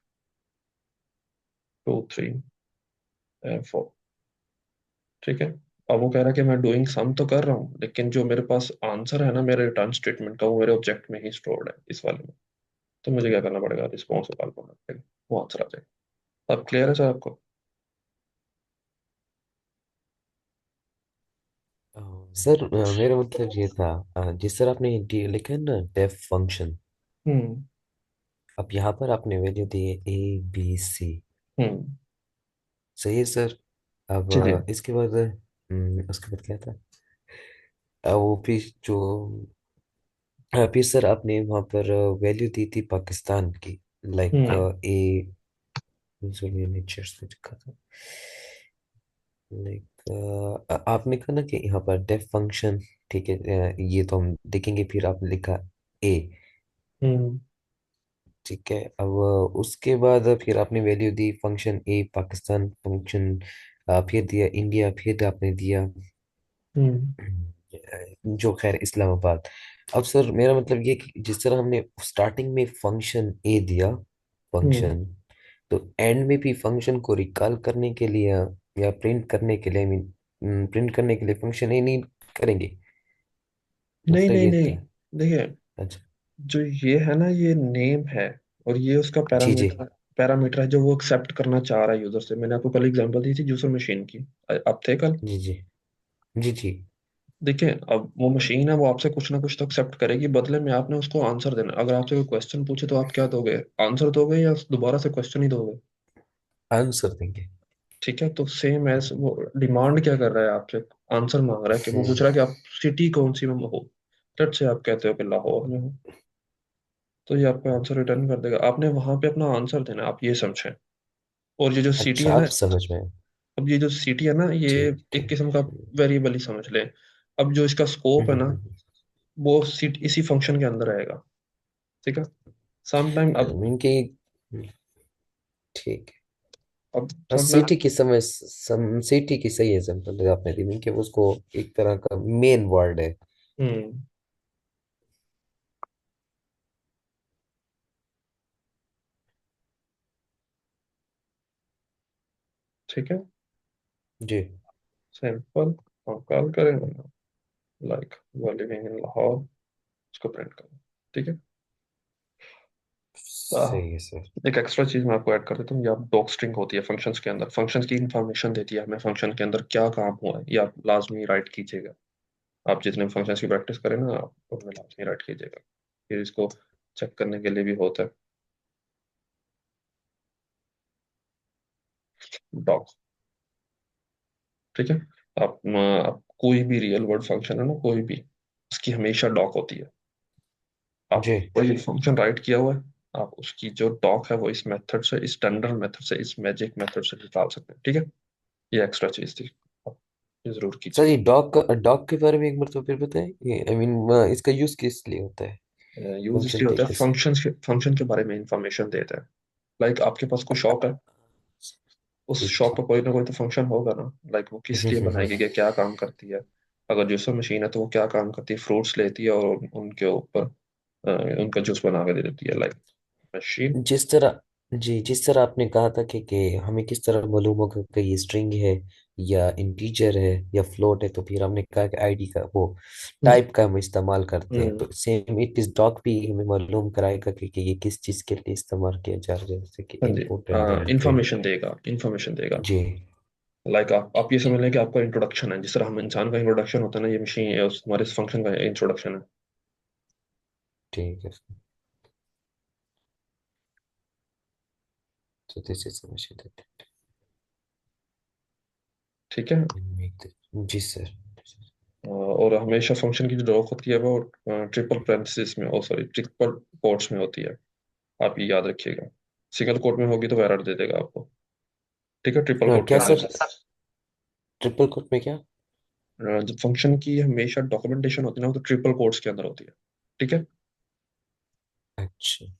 2 3 4। ठीक है, अब वो कह रहा है कि मैं डूइंग सम तो कर रहा हूँ, लेकिन जो मेरे पास आंसर है ना मेरे रिटर्न स्टेटमेंट का, वो मेरे ऑब्जेक्ट में ही स्टोर्ड है, इस वाले में। तो मुझे क्या करना पड़ेगा, रिस्पॉन्स को कॉल करना पड़ेगा, वो आंसर आ जाएगा। अब क्लियर है सर आपको? सर मेरा मतलब ये था, जिस सर आपने लिखा है ना डेफ फंक्शन, हम्म। अब यहाँ पर आपने वैल्यू दी है ABC। हम्म। सही है सर। अब जी जी। इसके बाद उसके बाद क्या था, वो भी जो फिर सर आपने वहाँ पर वैल्यू दी थी पाकिस्तान की, लाइक हम्म। ए, जो मैंने चेस्ट में लिखा था, लाइक आपने कहा ना कि यहाँ पर डेफ फंक्शन, ठीक है, ये तो हम देखेंगे। फिर आपने लिखा ए, हम्म। ठीक है। अब उसके बाद फिर आपने value the function A Pakistan function, फिर दिया इंडिया, फिर आपने दिया हम्म। जो खैर इस्लामाबाद। अब सर मेरा मतलब ये कि जिस तरह हमने स्टार्टिंग में फंक्शन ए दिया हम्म। फंक्शन, तो एंड में भी फंक्शन को रिकॉल करने के लिए या प्रिंट करने के लिए, आई मीन प्रिंट करने के लिए फंक्शन ए नहीं करेंगे? नहीं मतलब नहीं ये नहीं, था। देखिए, अच्छा। जो ये है ना, ये नेम है, और ये उसका जी जी पैरामीटर पैरामीटर है जो वो एक्सेप्ट करना चाह रहा है यूजर से। मैंने आपको कल एग्जांपल दी थी जूसर मशीन की, आप थे कल? जी जी जी जी। देखिए, अब वो मशीन है, वो आपसे कुछ ना कुछ तो एक्सेप्ट करेगी, बदले में आपने उसको आंसर देना। अगर आपसे कोई क्वेश्चन पूछे तो आप क्या दोगे, आंसर दोगे या दोबारा से क्वेश्चन ही दोगे? आंसर देंगे। ठीक है, तो सेम एज वो डिमांड क्या कर रहा है आपसे, आंसर मांग रहा है, कि वो पूछ हम्म। रहा है कि आप सिटी कौन सी में हो। झट से आप कहते हो कि लाहौर में हो, तो ये आपको आंसर रिटर्न कर देगा। आपने वहां पे अपना आंसर देना है, आप ये समझें। और ये जो सिटी है अच्छा, ना, आप समझ में आए। अब ये जो सिटी है ना, ये ठीक एक ठीक। किस्म का वेरिएबल ही समझ ले। अब जो इसका स्कोप है हम्म ना, हम्म, हम्म, वो सीट इसी फंक्शन के अंदर रहेगा। ठीक है। सम टाइम अब इनके ठीक है। अब हाँ, सम टाइम। सिटी की समय सिटी की सही एग्जांपल है आपने दी, इनके उसको एक तरह का मेन वर्ड है। हम्म। ठीक है। जी सिंपल। और कॉल करें, लाइक वो लिविंग इन लाहौर, उसको प्रिंट करो। ठीक है। सही है सर। एक एक्स्ट्रा चीज मैं आपको ऐड कर देता हूँ, ये आप डॉक स्ट्रिंग होती है फंक्शंस के अंदर, फंक्शंस की इंफॉर्मेशन देती है हमें फंक्शन के अंदर क्या काम हुआ है, ये आप लाजमी राइट कीजिएगा। आप जितने फंक्शंस की प्रैक्टिस करें ना, आप उनमें लाजमी राइट कीजिएगा। फिर इसको चेक करने के लिए भी होता है डॉक। ठीक है। आप कोई भी रियल वर्ड फंक्शन है ना, कोई भी, उसकी हमेशा डॉक होती है। आप जी कोई फंक्शन राइट किया हुआ है, आप उसकी जो डॉक है वो इस मेथड से, इस स्टैंडर्ड मेथड से, इस मैजिक मेथड से निकाल सकते हैं। ठीक है। ये एक्स्ट्रा चीज थी, आप ये जरूर सर, कीजिए। ये डॉग के बारे में एक बार तो फिर बताएं, ये आई मीन इसका यूज किस लिए होता है? यूज फंक्शन इसलिए होता टाइप है, में से। फंक्शन के बारे में इंफॉर्मेशन देता है। लाइक आपके पास कोई शॉप है, उस ठीक शॉप ठीक। पर कोई ना कोई तो फंक्शन होगा ना। लाइक वो किस लिए बनाई गई है, क्या काम करती है। अगर जूसर मशीन है तो वो क्या काम करती है, फ्रूट्स लेती है और उनके ऊपर उनका जूस बना के दे देती है, लाइक मशीन। जिस तरह जी जिस तरह आपने कहा था कि हमें किस तरह मालूम होगा कि ये स्ट्रिंग है या इंटीजर है या फ्लोट है, तो फिर हमने कहा कि आईडी का वो टाइप का हम इस्तेमाल करते हैं, तो सेम इट इज डॉक भी हमें मालूम कराएगा कि ये किस चीज़ के लिए इस्तेमाल किया जा रहा है, जैसे कि हाँ जी। Input and then print. Information देगा, इंफॉर्मेशन देगा। जी लाइक आप ये समझ लें कि आपका इंट्रोडक्शन है, जिस तरह हम इंसान का इंट्रोडक्शन होता है ना, ये मशीन हमारे इस फंक्शन का इंट्रोडक्शन है। ठीक है। So this is the machine that ठीक है। can make the जी सर। और हमेशा फंक्शन की जो डॉक होती है वो ट्रिपल पैरेंथेसिस में, ओ सॉरी, ट्रिपल कोट्स में होती है। आप ये याद रखिएगा। सिंगल कोट में होगी तो वो एरर दे देगा आपको। ठीक है। ट्रिपल हाँ कोट के क्या अंदर सर? ट्रिपल कोट में क्या? जब फंक्शन की हमेशा डॉक्यूमेंटेशन होती है ना, वो तो ट्रिपल कोट्स के अंदर होती है। ठीक है। अच्छा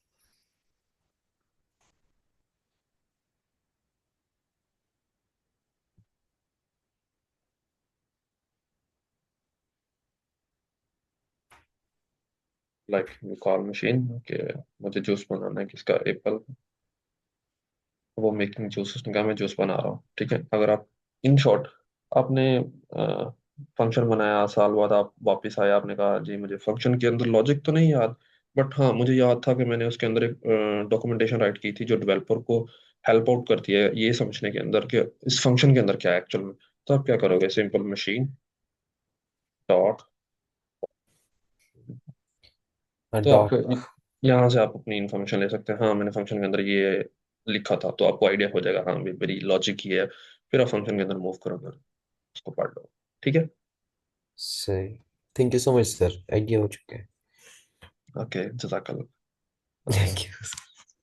लाइक यू कॉल मशीन कि मुझे जूस बनाना है, किसका, एप्पल। वो मेकिंग जूस, उसने कहा मैं जूस बना रहा हूँ। ठीक है। अगर आप इन शॉर्ट, आपने फंक्शन बनाया, साल बाद आप वापस आए, आपने कहा जी मुझे फंक्शन के अंदर लॉजिक तो नहीं याद, बट हाँ मुझे याद था कि मैंने उसके अंदर एक डॉक्यूमेंटेशन राइट की थी जो डेवलपर को हेल्प आउट करती है ये समझने के अंदर कि इस फंक्शन के अंदर क्या है एक्चुअल में। तो आप क्या करोगे, सिंपल मशीन डॉट। तो आपको डॉट। यहाँ से आप अपनी इन्फॉर्मेशन ले सकते हैं। हाँ मैंने फंक्शन के अंदर ये लिखा था, तो आपको आइडिया हो जाएगा, हाँ मेरी लॉजिक ये है। फिर आप फंक्शन के अंदर मूव करोगे, उसको पढ़ लो। ठीक है। सही। Thank you so much sir, idea हो चुका है। ओके, जजाकल्ला। Thank you.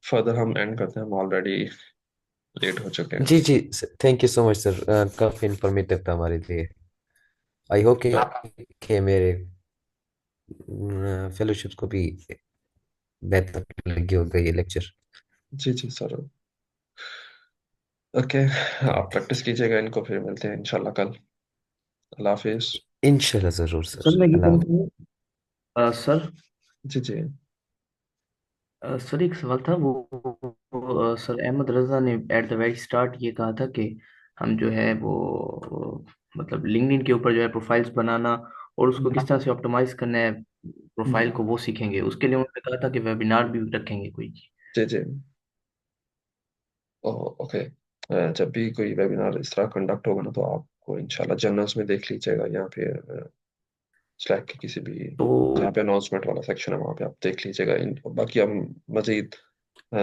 फर्दर हम एंड करते हैं, हम ऑलरेडी लेट हो चुके हैं। जी जी, thank you so much sir, काफी इंफॉर्मेटिव था हमारे लिए। आई होप कि मेरे फेलोशिप्स को भी बेहतर लगी होगा ये लेक्चर। जी जी सर। ओके। आप थैंक प्रैक्टिस कीजिएगा इनको, फिर मिलते हैं इंशाल्लाह कल। अल्लाह हाफिज। यू, इंशाल्लाह जरूर सर सर, मैं ये अल्लाह कहना हाफ़िज़। चाहूँगा सर, जी जी। सर एक सवाल था सर अहमद रजा ने एट द वेरी स्टार्ट ये कहा था कि हम जो है वो मतलब लिंक्डइन के ऊपर जो है प्रोफाइल्स बनाना और उसको किस तरह से ऑप्टिमाइज करना है प्रोफाइल को वो सीखेंगे, उसके लिए उन्होंने कहा था कि वेबिनार भी रखेंगे कोई। जी जी। ओके। जब भी कोई वेबिनार इस तरह कंडक्ट होगा ना, तो आपको इंशाल्लाह जर्नल्स में देख लीजिएगा, या फिर स्लैक के किसी भी तो जहाँ पे अनाउंसमेंट वाला सेक्शन है वहाँ पे आप देख लीजिएगा। बाकी हम मजीद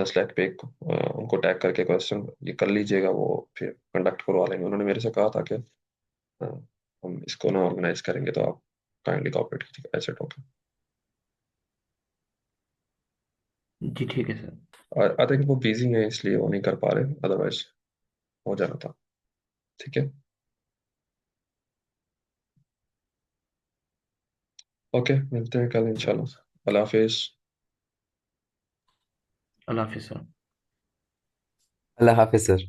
स्लैक पे उनको टैग करके क्वेश्चन ये कर लीजिएगा, वो फिर कंडक्ट करवा लेंगे। उन्होंने मेरे से कहा था कि अ, हम इसको ना ऑर्गेनाइज करेंगे, तो आप काइंडली कॉपरेट कीजिएगा ऐसे टोके। जी ठीक है सर। और आई थिंक वो बिजी हैं इसलिए वो नहीं कर पा रहे, अदरवाइज हो जाना था। ठीक है। ओके, मिलते हैं कल इंशाल्लाह। अल्लाह हाफिज। अल्लाह हाफिज सर। अल्लाह हाफिज सर।